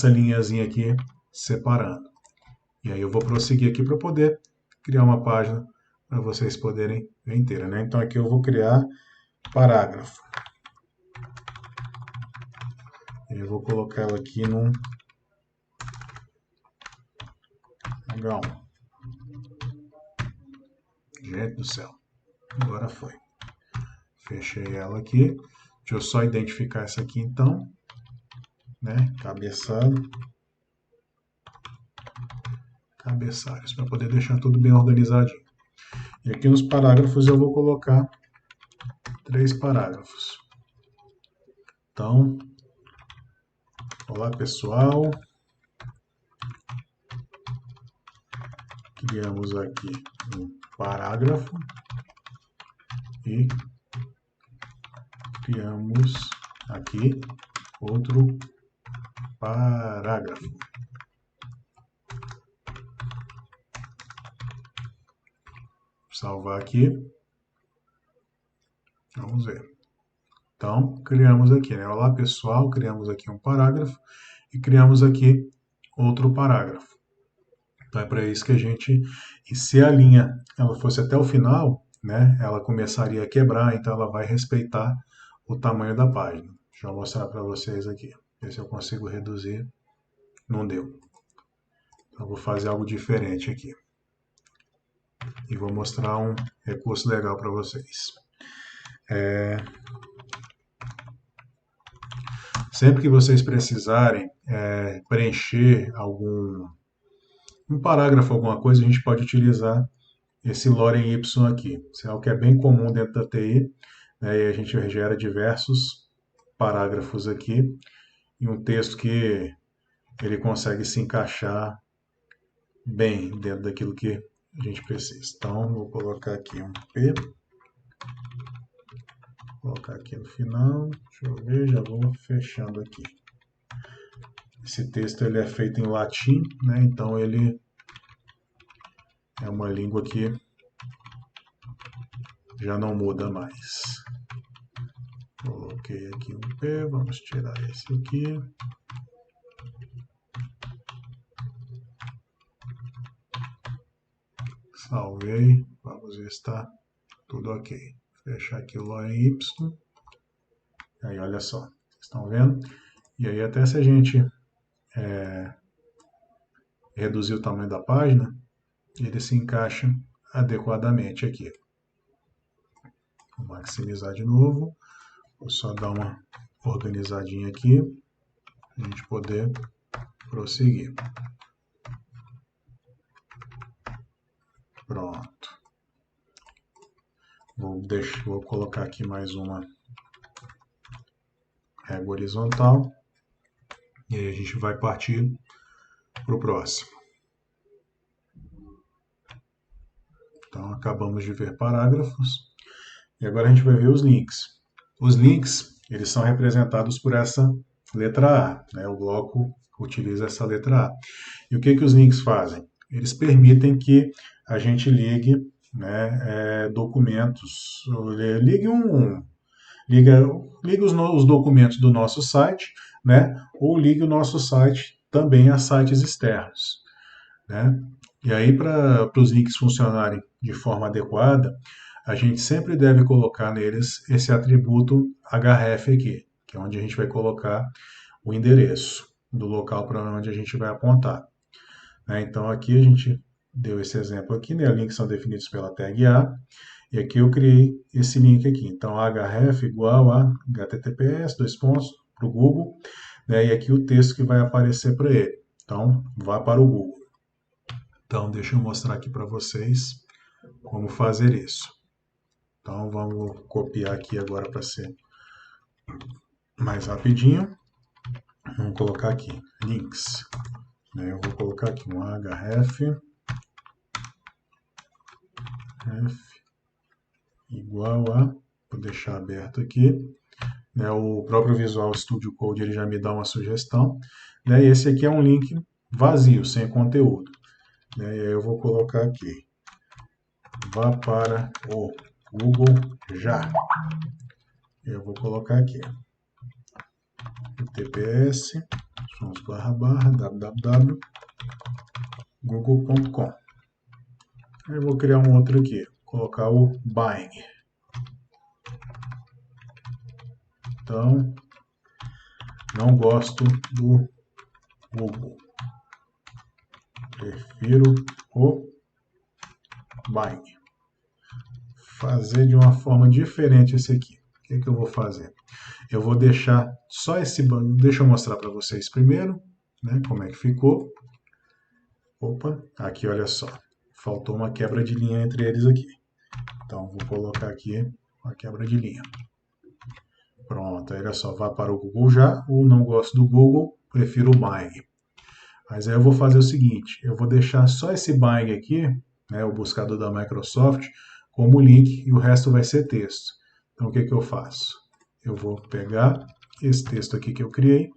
linhazinha aqui separando. E aí eu vou prosseguir aqui para poder criar uma página para vocês poderem ver inteira, né? Então aqui eu vou criar parágrafo. Eu vou colocar ela aqui num H1. Gente do céu. Agora foi. Fechei ela aqui. Deixa eu só identificar essa aqui então. Né? Cabeçalho. Cabeçalhos. Para poder deixar tudo bem organizadinho. E aqui nos parágrafos eu vou colocar 3 parágrafos. Então, olá pessoal. Criamos aqui um parágrafo e criamos aqui outro parágrafo. Salvar aqui. Vamos ver. Então, criamos aqui, né? Olá pessoal, criamos aqui um parágrafo e criamos aqui outro parágrafo. Então é para isso que a gente, e se a linha ela fosse até o final, né, ela começaria a quebrar, então ela vai respeitar o tamanho da página. Deixa eu mostrar para vocês aqui, ver se eu consigo reduzir. Não deu. Então vou fazer algo diferente aqui. E vou mostrar um recurso legal para vocês. Sempre que vocês precisarem preencher um parágrafo, alguma coisa, a gente pode utilizar esse lorem y aqui. Isso é algo que é bem comum dentro da TI, né, e a gente gera diversos parágrafos aqui e um texto que ele consegue se encaixar bem dentro daquilo que a gente precisa. Então, vou colocar aqui um P, vou colocar aqui no final, deixa eu ver, já vou fechando aqui. Esse texto ele é feito em latim, né, então ele é uma língua que já não muda mais. Coloquei aqui um P, vamos tirar esse aqui. Salvei, vamos ver se está tudo ok. Fechar aqui o lorem y. Aí olha só, vocês estão vendo? E aí até se a gente reduzir o tamanho da página, ele se encaixa adequadamente aqui. Vou maximizar de novo. Vou só dar uma organizadinha aqui, para a gente poder prosseguir. Pronto. Vou colocar aqui mais uma régua horizontal. E aí a gente vai partir para o próximo. Então, acabamos de ver parágrafos. E agora a gente vai ver os links. Os links, eles são representados por essa letra A, né? O bloco utiliza essa letra A. E o que os links fazem? Eles permitem que a gente ligue, né, documentos, liga os documentos do nosso site, né, ou ligue o nosso site também a sites externos, né? E aí, para os links funcionarem de forma adequada, a gente sempre deve colocar neles esse atributo href aqui, que é onde a gente vai colocar o endereço do local para onde a gente vai apontar. Né? Então, aqui a gente deu esse exemplo aqui, né? Links são definidos pela tag A, e aqui eu criei esse link aqui. Então, href igual a https, para o Google, né? E aqui o texto que vai aparecer para ele. Então, vá para o Google. Então, deixa eu mostrar aqui para vocês como fazer isso. Então, vamos copiar aqui agora para ser mais rapidinho. Vamos colocar aqui, links. Eu vou colocar aqui um href igual a, vou deixar aberto aqui, né, o próprio Visual Studio Code ele já me dá uma sugestão, né, e esse aqui é um link vazio, sem conteúdo, né, e aí eu vou colocar aqui, vá para o Google já, eu vou colocar aqui, https www.google.com. Eu vou criar um outro aqui, colocar o Bing. Então, não gosto do Google. Prefiro o Bing. Fazer de uma forma diferente esse aqui. O que eu vou fazer? Eu vou deixar só esse banco. Deixa eu mostrar para vocês primeiro, né, como é que ficou. Opa, aqui olha só. Faltou uma quebra de linha entre eles aqui. Então, vou colocar aqui uma quebra de linha. Pronto, aí olha só, vá para o Google já, ou não gosto do Google, prefiro o Bing. Mas aí eu vou fazer o seguinte, eu vou deixar só esse Bing aqui, né, o buscador da Microsoft, como link, e o resto vai ser texto. Então, o que eu faço? Eu vou pegar esse texto aqui que eu criei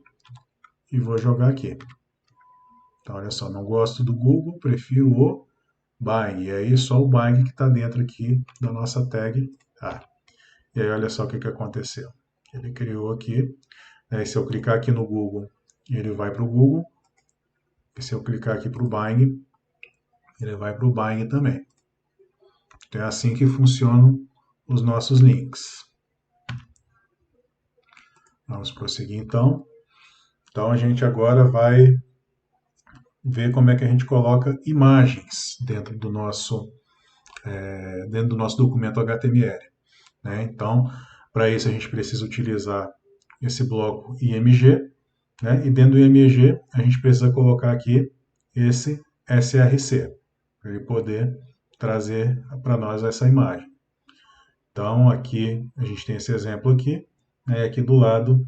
e vou jogar aqui. Então, olha só, não gosto do Google, prefiro o Bing. E aí, só o Bing que está dentro aqui da nossa tag A. E aí, olha só o que aconteceu. Ele criou aqui. Né, se eu clicar aqui no Google, ele vai para o Google. E se eu clicar aqui para o Bing, ele vai para o Bing também. Então, é assim que funcionam os nossos links. Vamos prosseguir então. Então, a gente agora vai ver como é que a gente coloca imagens dentro do nosso documento HTML. Né? Então, para isso a gente precisa utilizar esse bloco IMG, né? E dentro do IMG a gente precisa colocar aqui esse SRC, para ele poder trazer para nós essa imagem. Então aqui a gente tem esse exemplo aqui, né? Aqui do lado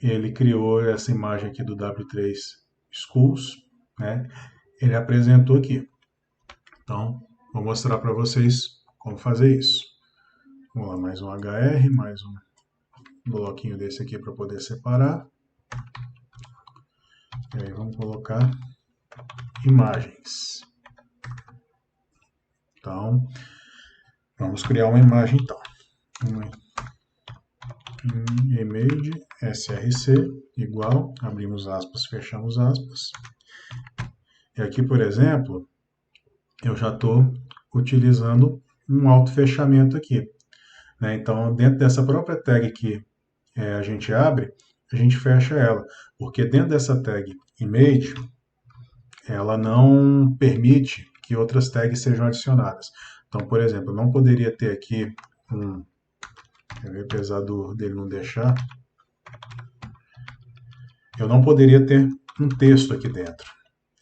ele criou essa imagem aqui do W3 Schools, né? Ele apresentou aqui. Então vou mostrar para vocês como fazer isso. Vamos lá, mais um HR, mais um bloquinho desse aqui para poder separar. E aí vamos colocar imagens. Então, vamos criar uma imagem então. Uma image src igual, abrimos aspas, fechamos aspas. E aqui, por exemplo, eu já estou utilizando um auto-fechamento aqui, né? Então, dentro dessa própria tag que a gente abre, a gente fecha ela, porque dentro dessa tag image, ela não permite que outras tags sejam adicionadas. Então, por exemplo, eu não poderia ter aqui apesar dele não deixar, eu não poderia ter um texto aqui dentro.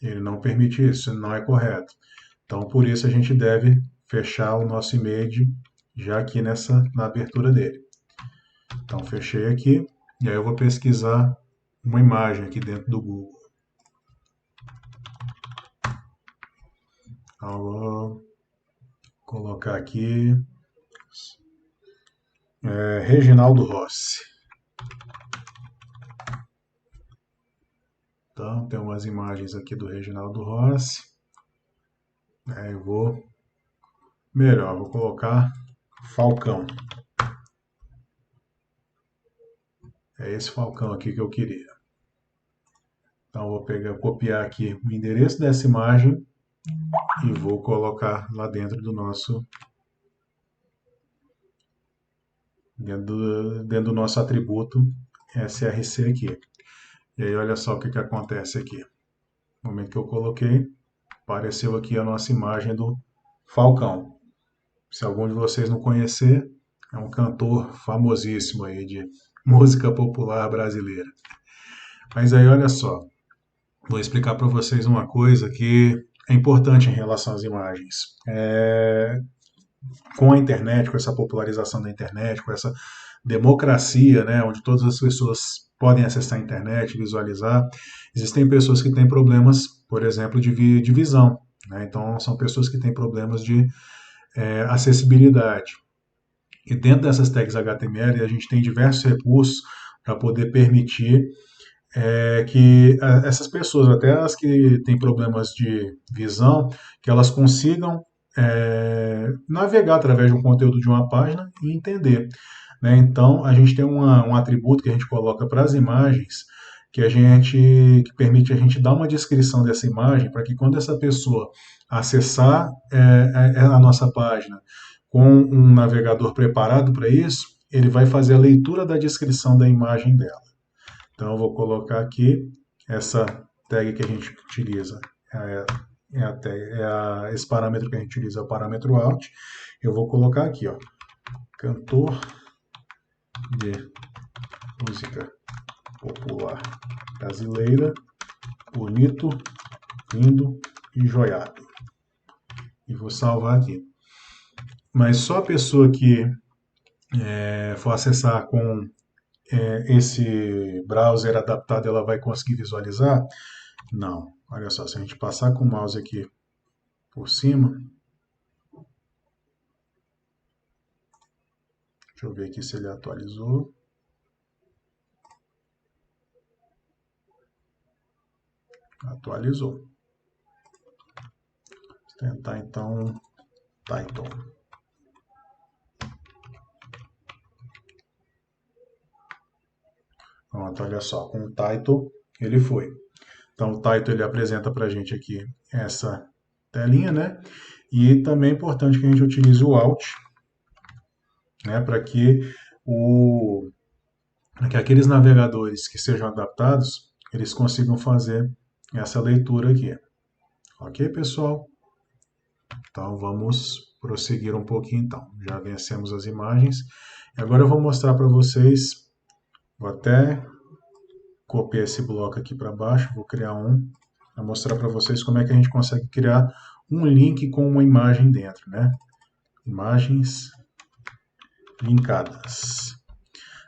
Ele não permite isso, isso não é correto. Então, por isso a gente deve fechar o nosso image já aqui na abertura dele. Então, fechei aqui, e aí eu vou pesquisar uma imagem aqui dentro do Google. Então, vou colocar aqui Reginaldo Rossi. Então, tem umas imagens aqui do Reginaldo Rossi. Eu vou colocar Falcão. É esse Falcão aqui que eu queria. Então, vou copiar aqui o endereço dessa imagem e vou colocar lá dentro do nosso dentro do nosso atributo src aqui. E aí, olha só o que acontece aqui. No momento que eu coloquei, apareceu aqui a nossa imagem do Falcão. Se algum de vocês não conhecer, é um cantor famosíssimo aí de música popular brasileira. Mas aí, olha só, vou explicar para vocês uma coisa que é importante em relação às imagens. Com a internet, com essa popularização da internet, com essa democracia, né, onde todas as pessoas podem acessar a internet, visualizar, existem pessoas que têm problemas, por exemplo, de visão. Né? Então, são pessoas que têm problemas de acessibilidade. E dentro dessas tags HTML, a gente tem diversos recursos para poder permitir que essas pessoas, até as que têm problemas de visão, que elas consigam navegar através de um conteúdo de uma página e entender. Né? Então, a gente tem um atributo que a gente coloca para as imagens que permite a gente dar uma descrição dessa imagem para que quando essa pessoa acessar a nossa página com um navegador preparado para isso, ele vai fazer a leitura da descrição da imagem dela. Então, eu vou colocar aqui essa tag que a gente utiliza, esse parâmetro que a gente utiliza é o parâmetro alt. Eu vou colocar aqui, ó, cantor de música popular brasileira, bonito, lindo e joiado. E vou salvar aqui. Mas só a pessoa que for acessar com esse browser adaptado, ela vai conseguir visualizar? Não. Olha só, se a gente passar com o mouse aqui por cima, deixa eu ver aqui se ele atualizou. Atualizou. Vou tentar então title. Pronto, olha só, com o title ele foi. Então o title ele apresenta para a gente aqui essa telinha, né? E também é importante que a gente utilize o Alt, né? Para que aqueles navegadores que sejam adaptados, eles consigam fazer essa leitura aqui. Ok, pessoal? Então vamos prosseguir um pouquinho então. Já vencemos as imagens. E agora eu vou mostrar para vocês Vou até copiar esse bloco aqui para baixo, vou criar um, para mostrar para vocês como é que a gente consegue criar um link com uma imagem dentro, né? Imagens linkadas.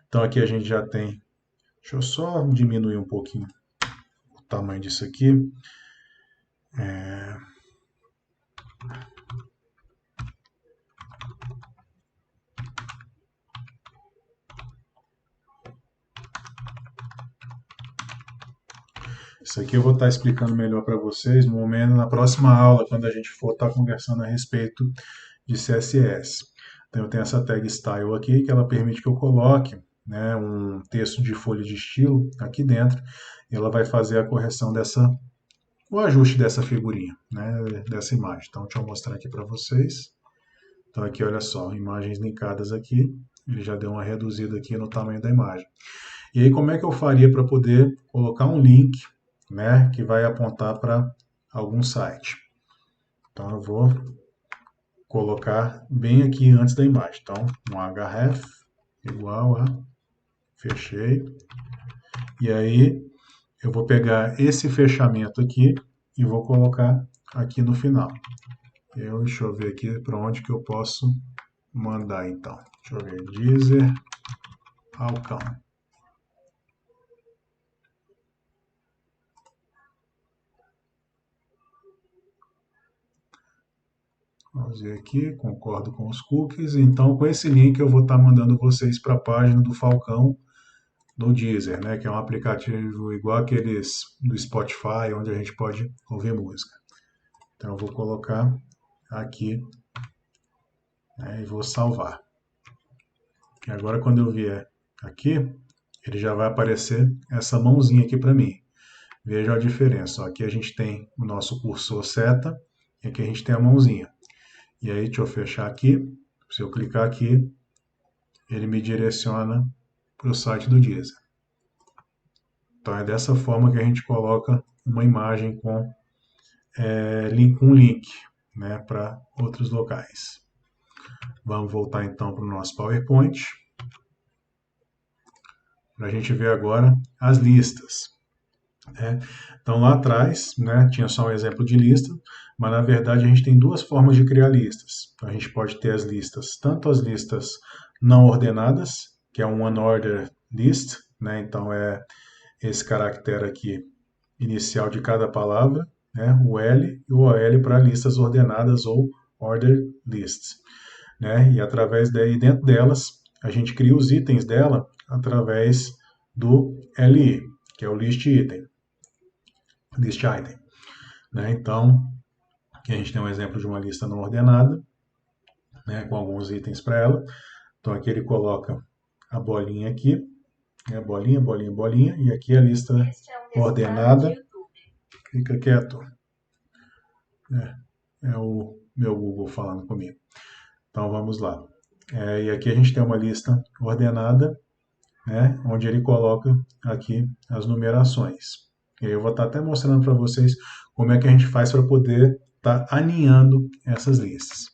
Então aqui a gente já tem, deixa eu só diminuir um pouquinho o tamanho disso aqui. Isso aqui eu vou estar explicando melhor para vocês no momento, na próxima aula, quando a gente for estar conversando a respeito de CSS. Então eu tenho essa tag style aqui, que ela permite que eu coloque, né, um texto de folha de estilo aqui dentro, e ela vai fazer a correção o ajuste dessa figurinha, né, dessa imagem. Então deixa eu mostrar aqui para vocês. Então aqui, olha só, imagens linkadas aqui, ele já deu uma reduzida aqui no tamanho da imagem. E aí como é que eu faria para poder colocar um link, né, que vai apontar para algum site? Então eu vou colocar bem aqui antes da imagem. Então, um href igual a, fechei, e aí eu vou pegar esse fechamento aqui e vou colocar aqui no final. Deixa eu ver aqui para onde que eu posso mandar então. Deixa eu ver, Deezer, Falcão. Vamos ver aqui, concordo com os cookies. Então, com esse link eu vou estar mandando vocês para a página do Falcão do Deezer, né, que é um aplicativo igual aqueles do Spotify, onde a gente pode ouvir música. Então, eu vou colocar aqui, né, e vou salvar. E agora, quando eu vier aqui, ele já vai aparecer essa mãozinha aqui para mim. Veja a diferença. Ó, aqui a gente tem o nosso cursor seta e aqui a gente tem a mãozinha. E aí, deixa eu fechar aqui. Se eu clicar aqui, ele me direciona para o site do Deezer. Então, é dessa forma que a gente coloca uma imagem com um link, né, para outros locais. Vamos voltar então para o nosso PowerPoint, para a gente ver agora as listas. Então lá atrás, né, tinha só um exemplo de lista, mas na verdade a gente tem duas formas de criar listas. Então, a gente pode ter as listas, tanto as listas não ordenadas, que é um unordered list, né, então é esse caractere aqui inicial de cada palavra, né, o L e o OL para listas ordenadas ou ordered lists. Né, e através daí, dentro delas, a gente cria os itens dela através do LI, que é o list item. Né? Então, aqui a gente tem um exemplo de uma lista não ordenada, né, com alguns itens para ela. Então, aqui ele coloca a bolinha aqui, né, bolinha, bolinha, bolinha, e aqui a lista ordenada. Fica quieto. É o meu Google falando comigo. Então, vamos lá. E aqui a gente tem uma lista ordenada, né, onde ele coloca aqui as numerações. E aí eu vou estar até mostrando para vocês como é que a gente faz para poder estar alinhando essas listas.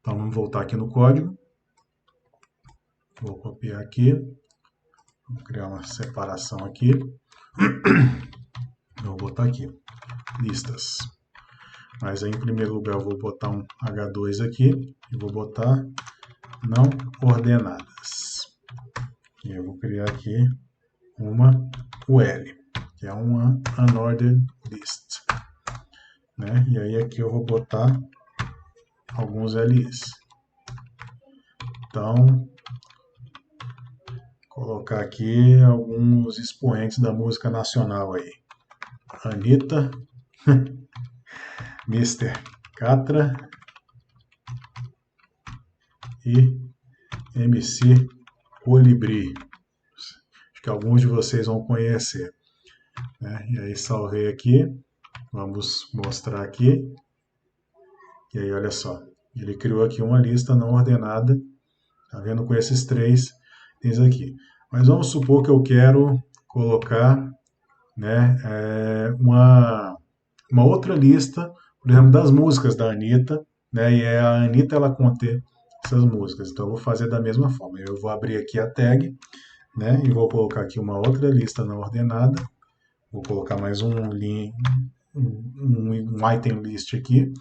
Então vamos voltar aqui no código. Vou copiar aqui. Vou criar uma separação aqui. Vou botar aqui. Listas. Mas aí em primeiro lugar eu vou botar um H2 aqui. E vou botar não ordenadas. E eu vou criar aqui uma UL, que é uma unordered list. Né? E aí aqui eu vou botar alguns LIs. Então, colocar aqui alguns expoentes da música nacional aí. Anitta, Mr. Catra e MC Colibri. Acho que alguns de vocês vão conhecer. Né? E aí salvei aqui. Vamos mostrar aqui. E aí, olha só. Ele criou aqui uma lista não ordenada. Tá vendo? Com esses três itens aqui. Mas vamos supor que eu quero colocar, né, uma outra lista, por exemplo, das músicas da Anitta. Né, e a Anitta ela conter essas músicas. Então, eu vou fazer da mesma forma. Eu vou abrir aqui a tag, né? E vou colocar aqui uma outra lista não ordenada. Vou colocar mais um item list aqui,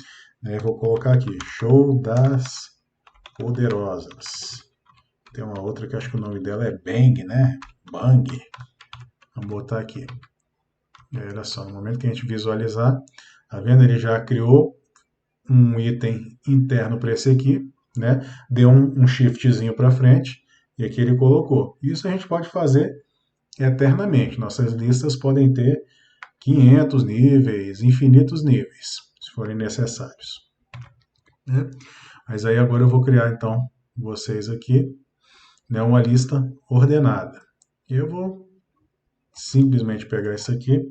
né? Vou colocar aqui, show das poderosas. Tem uma outra que acho que o nome dela é Bang, né? Bang. Vamos botar aqui. Olha só, no momento que a gente visualizar, tá vendo? Ele já criou um item interno para esse aqui, né? Deu um shiftzinho para frente e aqui ele colocou. Isso a gente pode fazer eternamente. Nossas listas podem ter 500 níveis, infinitos níveis, se forem necessários, né? Mas aí agora eu vou criar então vocês aqui, né, uma lista ordenada. Eu vou simplesmente pegar isso aqui,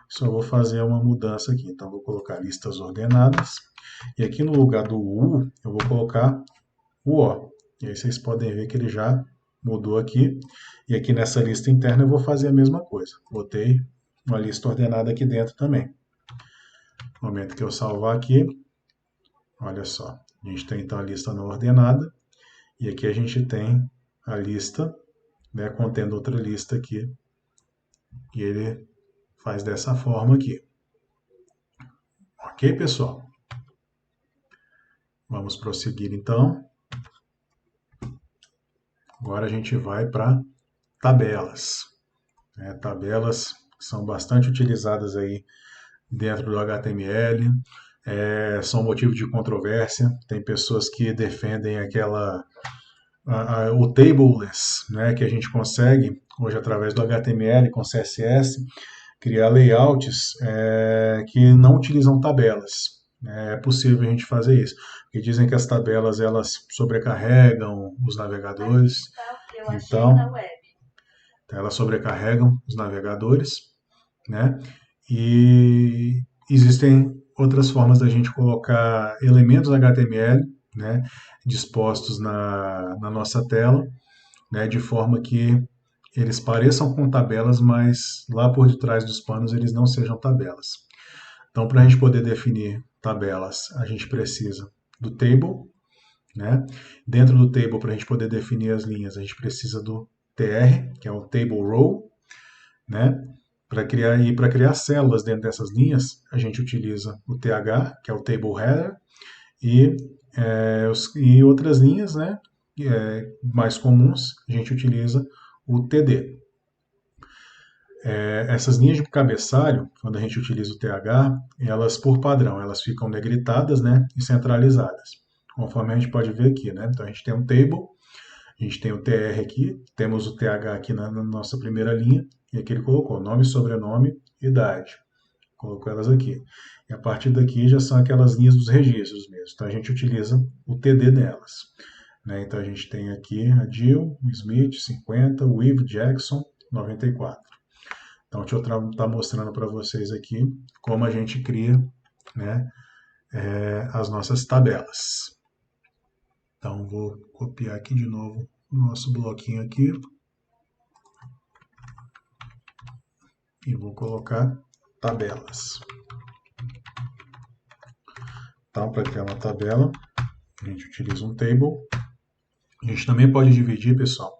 só vou fazer uma mudança aqui. Então vou colocar listas ordenadas e aqui no lugar do U eu vou colocar o O. E aí vocês podem ver que ele já mudou aqui. E aqui nessa lista interna eu vou fazer a mesma coisa. Botei uma lista ordenada aqui dentro também. No momento que eu salvar aqui, olha só, a gente tem então a lista não ordenada e aqui a gente tem a lista, né, contendo outra lista aqui e ele faz dessa forma aqui. Ok, pessoal? Vamos prosseguir então. Agora a gente vai para tabelas. Tabelas são bastante utilizadas aí dentro do HTML, são motivo de controvérsia. Tem pessoas que defendem o tableless, né, que a gente consegue hoje através do HTML com CSS criar layouts que não utilizam tabelas. É possível a gente fazer isso, porque dizem que as tabelas elas sobrecarregam os navegadores, então elas sobrecarregam os navegadores, né? E existem outras formas da gente colocar elementos HTML, né, dispostos na nossa tela, né, de forma que eles pareçam com tabelas, mas lá por detrás dos panos eles não sejam tabelas. Então, para a gente poder definir tabelas, a gente precisa do table, né? Dentro do table, para a gente poder definir as linhas, a gente precisa do TR, que é o table row, né? Para criar células dentro dessas linhas, a gente utiliza o TH, que é o table header, e, e outras linhas, né, mais comuns, a gente utiliza o TD. Essas linhas de cabeçalho, quando a gente utiliza o TH, elas por padrão, elas ficam negritadas, né, e centralizadas, conforme a gente pode ver aqui, né? Então a gente tem um table, a gente tem o TR aqui, temos o TH aqui na nossa primeira linha, e aqui ele colocou nome, sobrenome, idade. Colocou elas aqui. E a partir daqui já são aquelas linhas dos registros mesmo. Então a gente utiliza o TD delas, né? Então a gente tem aqui a Jill, o Smith, 50, o Eve Jackson, 94. Então deixa eu estar mostrando para vocês aqui como a gente cria, né, as nossas tabelas. Então vou copiar aqui de novo o nosso bloquinho aqui e vou colocar tabelas. Então, para criar uma tabela, a gente utiliza um table. A gente também pode dividir, pessoal,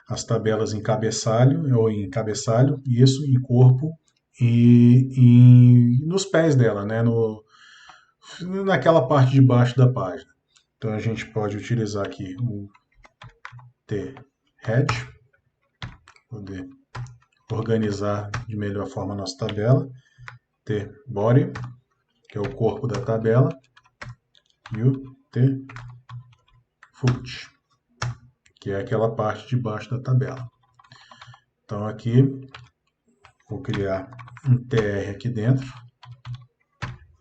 as tabelas em cabeçalho ou em cabeçalho, isso em corpo e nos pés dela, né, naquela parte de baixo da página. Então a gente pode utilizar aqui o T-head, poder organizar de melhor forma a nossa tabela, T-body, que é o corpo da tabela, e o T-foot, que é aquela parte de baixo da tabela. Então aqui vou criar um TR aqui dentro,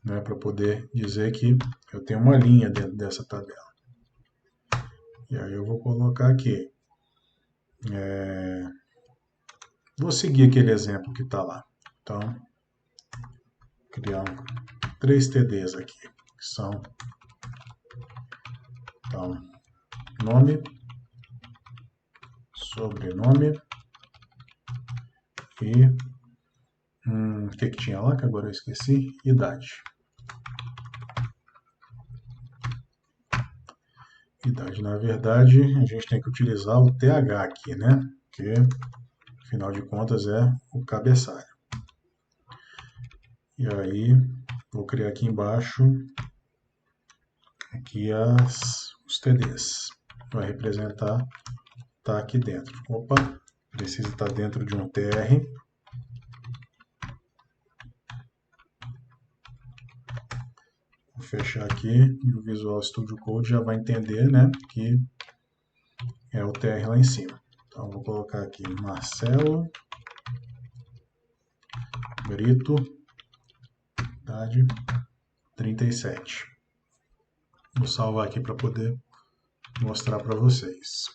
né, para poder dizer que eu tenho uma linha dentro dessa tabela. E aí eu vou colocar aqui. Vou seguir aquele exemplo que está lá. Então, criar 3 TDs aqui, que são então, nome, sobrenome e o que tinha lá que agora eu esqueci? Idade. Idade, na verdade, a gente tem que utilizar o TH aqui, né? porque, afinal de contas, é o cabeçalho. E aí, vou criar aqui embaixo aqui os TDs. Vai representar, tá aqui dentro. Opa, precisa estar dentro de um TR. Vou fechar aqui e o Visual Studio Code já vai entender, né, que é o TR lá em cima. Então, vou colocar aqui Marcelo Brito, idade 37. Vou salvar aqui para poder mostrar para vocês.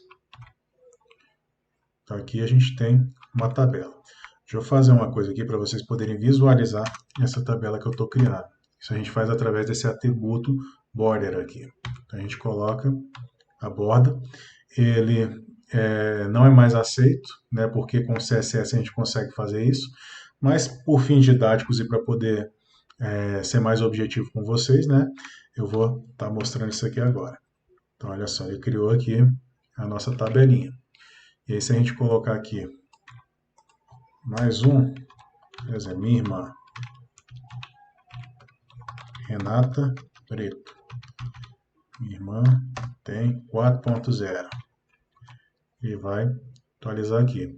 Então, aqui a gente tem uma tabela. Deixa eu fazer uma coisa aqui para vocês poderem visualizar essa tabela que eu estou criando. Isso a gente faz através desse atributo border aqui. Então, a gente coloca a borda. Ele não é mais aceito, né, porque com o CSS a gente consegue fazer isso, mas por fins didáticos e para poder ser mais objetivo com vocês, né, eu vou estar mostrando isso aqui agora. Então, olha só, ele criou aqui a nossa tabelinha. E aí, se a gente colocar aqui mais um, por exemplo, minha irmã, Renata Preto. Minha irmã tem 4.0. E vai atualizar aqui.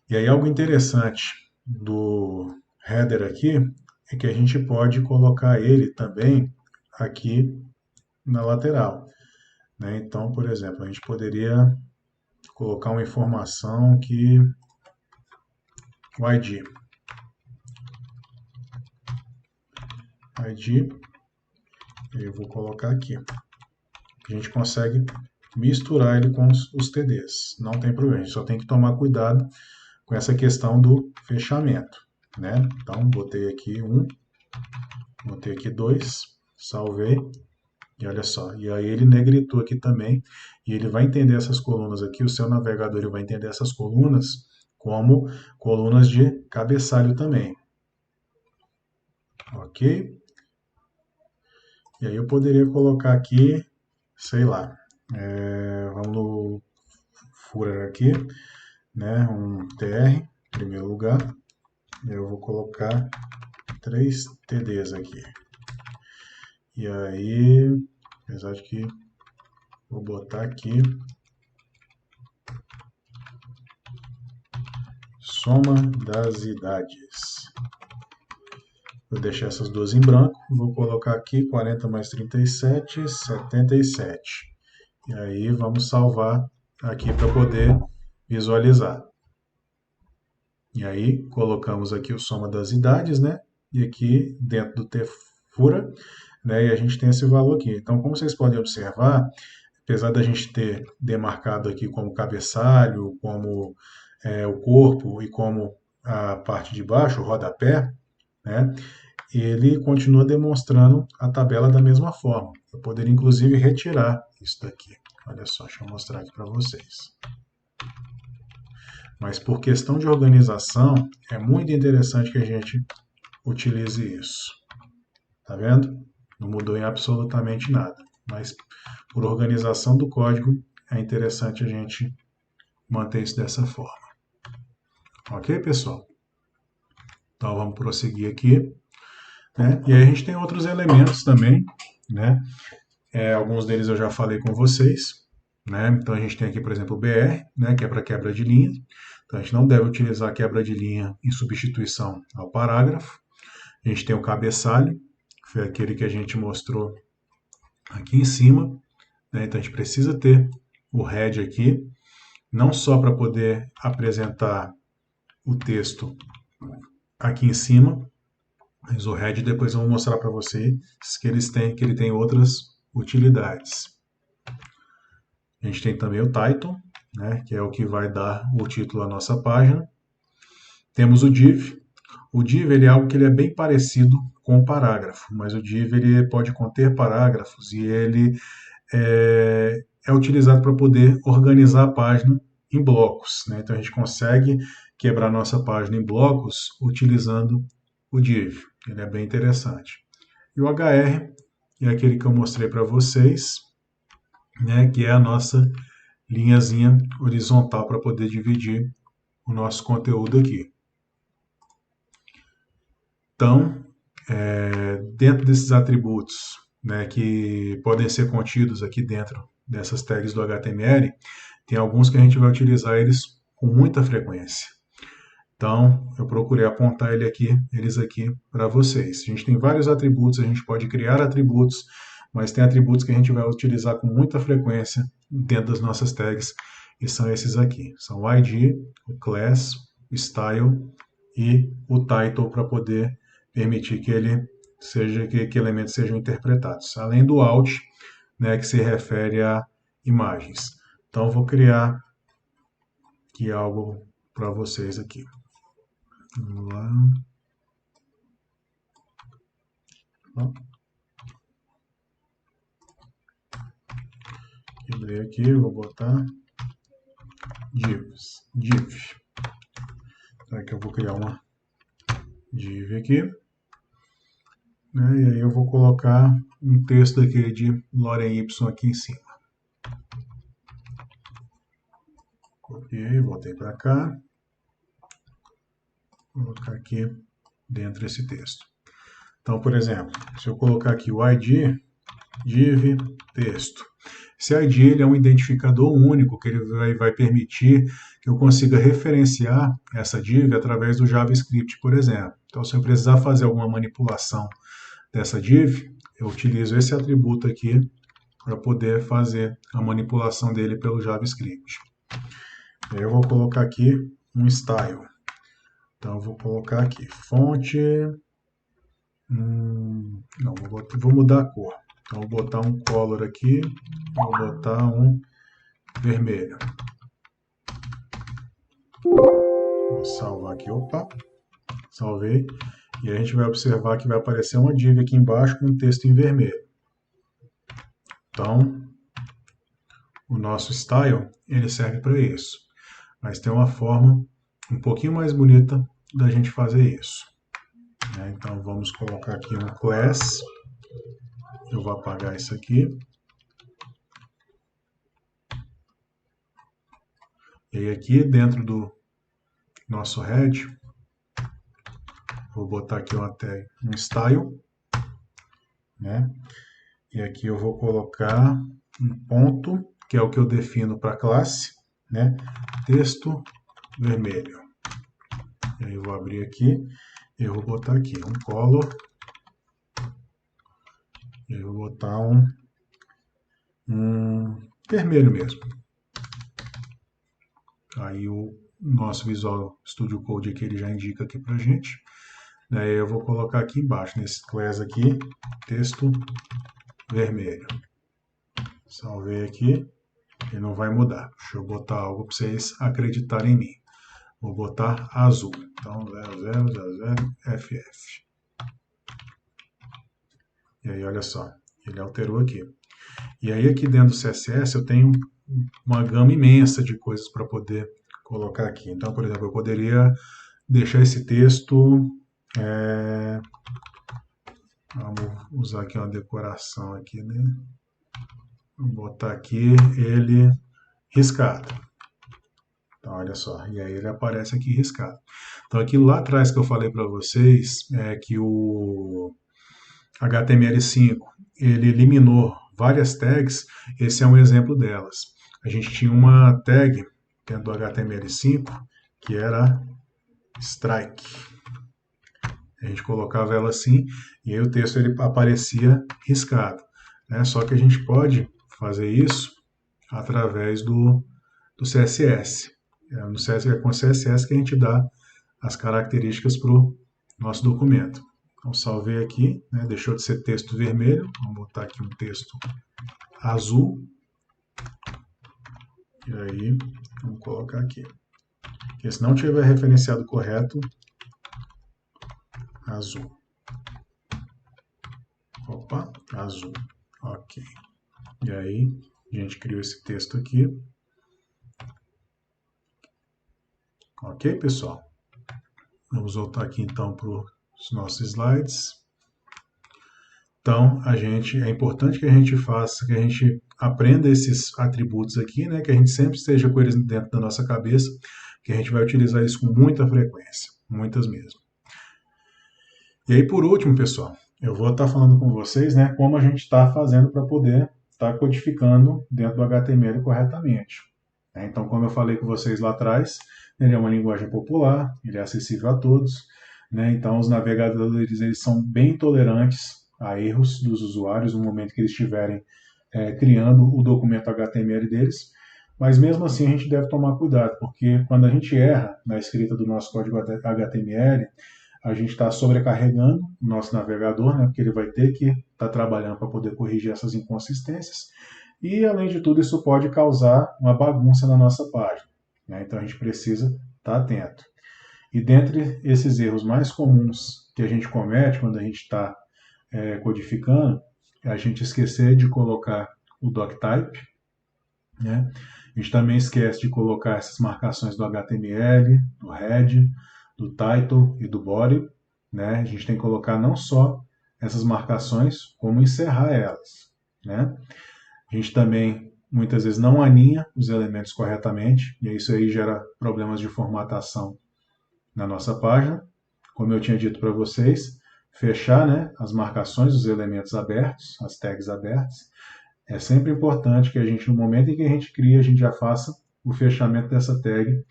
E aí, algo interessante do header aqui é que a gente pode colocar ele também aqui na lateral, né? Então, por exemplo, a gente poderia colocar uma informação que o ID, eu vou colocar aqui. A gente consegue misturar ele com os TDs, não tem problema, a gente só tem que tomar cuidado com essa questão do fechamento, né? Então, botei aqui 1, botei aqui 2, salvei, e olha só, e aí ele negritou aqui também, e ele vai entender essas colunas aqui, o seu navegador ele vai entender essas colunas como colunas de cabeçalho também. Ok? E aí eu poderia colocar aqui, sei lá, vamos no footer aqui, né, um TR, em primeiro lugar, eu vou colocar 3 TDs aqui. E aí, apesar de que vou botar aqui soma das idades. Vou deixar essas duas em branco, vou colocar aqui 40 mais 37, 77. E aí vamos salvar aqui para poder visualizar. E aí colocamos aqui o soma das idades, né? E aqui dentro do tfura, né? E a gente tem esse valor aqui. Então, como vocês podem observar, apesar da gente ter demarcado aqui como cabeçalho, como o corpo e como a parte de baixo, o rodapé, né? Ele continua demonstrando a tabela da mesma forma. Eu poderia, inclusive, retirar isso daqui. Olha só, deixa eu mostrar aqui para vocês. Mas por questão de organização, é muito interessante que a gente utilize isso. Tá vendo? Não mudou em absolutamente nada. Mas por organização do código, é interessante a gente manter isso dessa forma. Ok, pessoal? Então vamos prosseguir aqui. Né? E aí a gente tem outros elementos também, né? Alguns deles eu já falei com vocês, né? Então a gente tem aqui, por exemplo, o BR, né? Que é para quebra de linha. Então a gente não deve utilizar quebra de linha em substituição ao parágrafo. A gente tem o cabeçalho, que foi aquele que a gente mostrou aqui em cima, né? Então a gente precisa ter o head aqui, não só para poder apresentar o texto aqui em cima, mas o head depois eu vou mostrar para vocês que ele tem outras utilidades. A gente tem também o title, né, que é o que vai dar o título à nossa página. Temos o div. O div ele é algo que ele é bem parecido com o parágrafo, mas o div ele pode conter parágrafos e ele é utilizado para poder organizar a página em blocos, né? Então a gente consegue quebrar nossa página em blocos utilizando o div. Ele é bem interessante. E o HR é aquele que eu mostrei para vocês, né, que é a nossa linhazinha horizontal para poder dividir o nosso conteúdo aqui. Então, dentro desses atributos, né, que podem ser contidos aqui dentro dessas tags do HTML, tem alguns que a gente vai utilizar eles com muita frequência. Então, eu procurei apontar eles aqui para vocês. A gente tem vários atributos, a gente pode criar atributos, mas tem atributos que a gente vai utilizar com muita frequência dentro das nossas tags, e são esses aqui. São o ID, o class, o style e o title para poder permitir que elementos sejam interpretados. Além do alt, né, que se refere a imagens. Então, eu vou criar aqui algo para vocês aqui. Vamos lá. Quebrei aqui, vou botar divs. Div. Então, aqui eu vou criar uma div aqui. Né, e aí eu vou colocar um texto daquele de Lorem Y aqui em cima. Copiei, voltei para cá. Vou colocar aqui dentro desse texto. Então, por exemplo, se eu colocar aqui o ID, div, texto. Esse ID ele é um identificador único que ele vai permitir que eu consiga referenciar essa div através do JavaScript, por exemplo. Então, se eu precisar fazer alguma manipulação dessa div, eu utilizo esse atributo aqui para poder fazer a manipulação dele pelo JavaScript. Eu vou colocar aqui um style. Então, eu vou colocar aqui fonte. Não, vou mudar a cor. Então, vou botar um color aqui. Vou botar um vermelho. Vou salvar aqui. Opa! Salvei. E a gente vai observar que vai aparecer uma div aqui embaixo com um texto em vermelho. Então, o nosso style, ele serve para isso. Mas tem uma forma um pouquinho mais bonita da gente fazer isso. Então, vamos colocar aqui um class. Eu vou apagar isso aqui. E aí, aqui dentro do nosso head, vou botar aqui um style. Né? E aqui eu vou colocar um ponto, que é o que eu defino para a classe, né? Texto vermelho. E aí eu vou abrir aqui, e eu vou botar aqui um color, e eu vou botar um vermelho mesmo. Aí o nosso Visual Studio Code aqui, ele já indica aqui pra gente. Daí eu vou colocar aqui embaixo, nesse class aqui, texto vermelho. Salvei aqui, e não vai mudar. Deixa eu botar algo para vocês acreditarem em mim. Vou botar azul. Então, 0000FF. E aí, olha só, ele alterou aqui. E aí, aqui dentro do CSS, eu tenho uma gama imensa de coisas para poder colocar aqui. Então, por exemplo, eu poderia deixar esse texto... Vamos usar aqui uma decoração aqui, né? Vou botar aqui ele riscado. Então, olha só, e aí ele aparece aqui riscado. Então, aquilo lá atrás que eu falei para vocês, é que o HTML5, ele eliminou várias tags, esse é um exemplo delas. A gente tinha uma tag dentro do HTML5, que era strike. A gente colocava ela assim, e aí o texto ele aparecia riscado. Né? Só que a gente pode fazer isso através do CSS. É com o CSS que a gente dá as características para o nosso documento. Então, salvei aqui, né? Deixou de ser texto vermelho, vamos botar aqui um texto azul. E aí, vamos colocar aqui. Porque se não tiver referenciado correto, azul. Opa, azul. Ok. E aí, a gente criou esse texto aqui. Ok, pessoal? Vamos voltar aqui então para os nossos slides. Então, é importante que a gente faça, que a gente aprenda esses atributos aqui, né, que a gente sempre esteja com eles dentro da nossa cabeça, que a gente vai utilizar isso com muita frequência, muitas mesmo. E aí, por último, pessoal, eu vou estar falando com vocês, né, como a gente está fazendo para poder estar codificando dentro do HTML corretamente. Então, como eu falei com vocês lá atrás, ele é uma linguagem popular, ele é acessível a todos, né? Então, os navegadores eles são bem tolerantes a erros dos usuários no momento que eles estiverem criando o documento HTML deles, mas mesmo assim a gente deve tomar cuidado, porque quando a gente erra na escrita do nosso código HTML, a gente está sobrecarregando o nosso navegador, né, porque ele vai ter que estar trabalhando para poder corrigir essas inconsistências, e além de tudo isso pode causar uma bagunça na nossa página, né? Então a gente precisa estar atento. E dentre esses erros mais comuns que a gente comete quando a gente está codificando, é a gente esquecer de colocar o doctype, né? A gente também esquece de colocar essas marcações do HTML, do head, do title e do body, né? A gente tem que colocar não só essas marcações, como encerrar elas, né? A gente também muitas vezes não alinha os elementos corretamente, e isso aí gera problemas de formatação na nossa página. Como eu tinha dito para vocês, fechar, né, as marcações dos elementos abertos, as tags abertas. É sempre importante que a gente, no momento em que a gente cria, a gente já faça o fechamento dessa tag,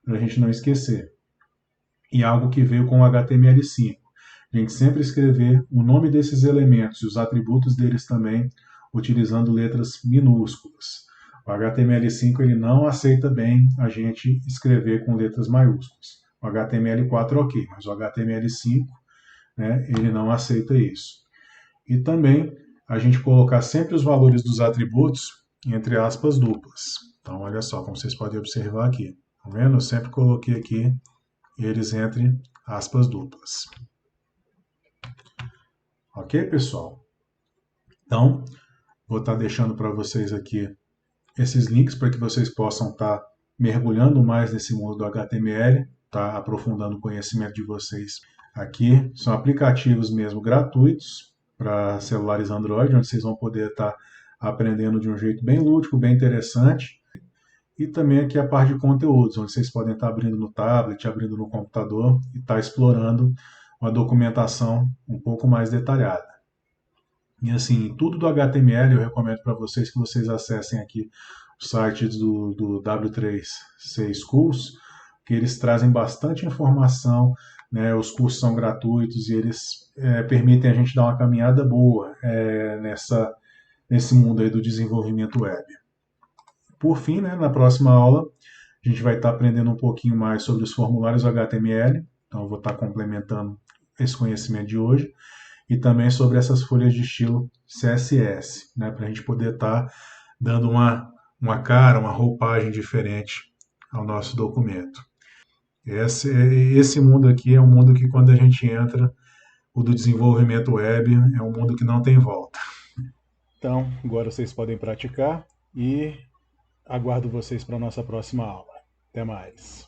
para a gente não esquecer. E algo que veio com o HTML5. A gente sempre escrever o nome desses elementos e os atributos deles também, utilizando letras minúsculas. O HTML5 ele não aceita bem a gente escrever com letras maiúsculas. O HTML4 ok, mas o HTML5, né, ele não aceita isso. E também a gente colocar sempre os valores dos atributos entre aspas duplas. Então, olha só, como vocês podem observar aqui. Tá vendo? Eu sempre coloquei aqui eles entre aspas duplas. Ok, pessoal? Então, vou estar deixando para vocês aqui esses links para que vocês possam estar mergulhando mais nesse mundo do HTML, tá aprofundando o conhecimento de vocês aqui. São aplicativos mesmo gratuitos para celulares Android, onde vocês vão poder estar aprendendo de um jeito bem lúdico, bem interessante. E também aqui a parte de conteúdos, onde vocês podem estar abrindo no tablet, abrindo no computador e estar explorando uma documentação um pouco mais detalhada. E assim, tudo do HTML eu recomendo para vocês que vocês acessem aqui o site do W3C Schools, que eles trazem bastante informação, né? Os cursos são gratuitos e eles permitem a gente dar uma caminhada boa nesse mundo aí do desenvolvimento web. Por fim, né, na próxima aula, a gente vai estar aprendendo um pouquinho mais sobre os formulários HTML, então eu vou estar complementando esse conhecimento de hoje, e também sobre essas folhas de estilo CSS, né, para a gente poder estar dando uma cara, uma roupagem diferente ao nosso documento. Esse mundo aqui é um mundo que quando a gente entra, o do desenvolvimento web, é um mundo que não tem volta. Então, agora vocês podem praticar e aguardo vocês para a nossa próxima aula. Até mais.